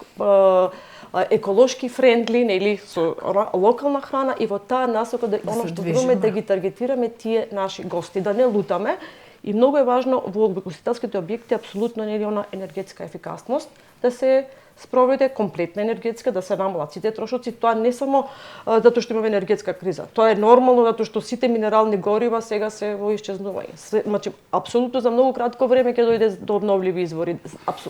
еколошки френдли, нели со локална храна и во таа насока да она што требаме да ги таргетираме тие наши гости, да не лутаме. И многу е важно во гостителските објекти апсолутно нели она енергетска ефикасност да се спроведе комплетна енергетска, да се намалат сите трошоци. Тоа не само затоа што имаме енергетска криза. Тоа е нормално затоа што сите минерални горива сега се во исчезнување. Значи апсолутно за многу кратко време ќе дојде до обновливи извори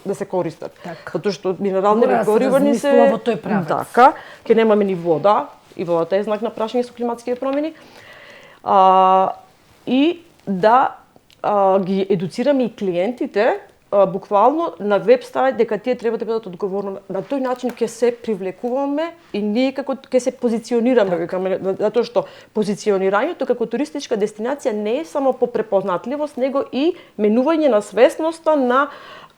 да се користат. Затоа што минералните горива ни се во тој правец. Така, ќе немаме ни вода, и водата е знак на прашање со климатските промени. И да ги едуцираме и клиентите буквално на веб сайт дека тие треба да бидат одговорни. На тој начин ќе се привлекуваме и ние како ќе се позиционираме, викаме, затоа што позиционирањето како туристичка дестинација не е само по препознатливост, него и менување на свесноста на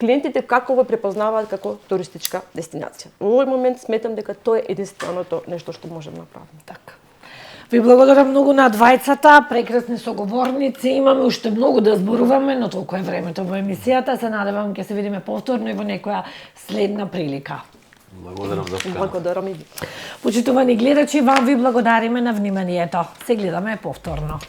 клиентите како го препознаваат како туристичка дестинација. Во овој момент сметам дека тоа е единственото нешто што можеме да направиме. Така. Ви благодарам многу на двајцата, прекрасни соговорници, имаме уште многу да зборуваме, но толку е времето во емисијата, се надевам ќе се видиме повторно и во некоја следна прилика. Благодарам за поканата. Благодарам и ви. Почитувани гледачи, вам ви благодариме на вниманието. Се гледаме повторно.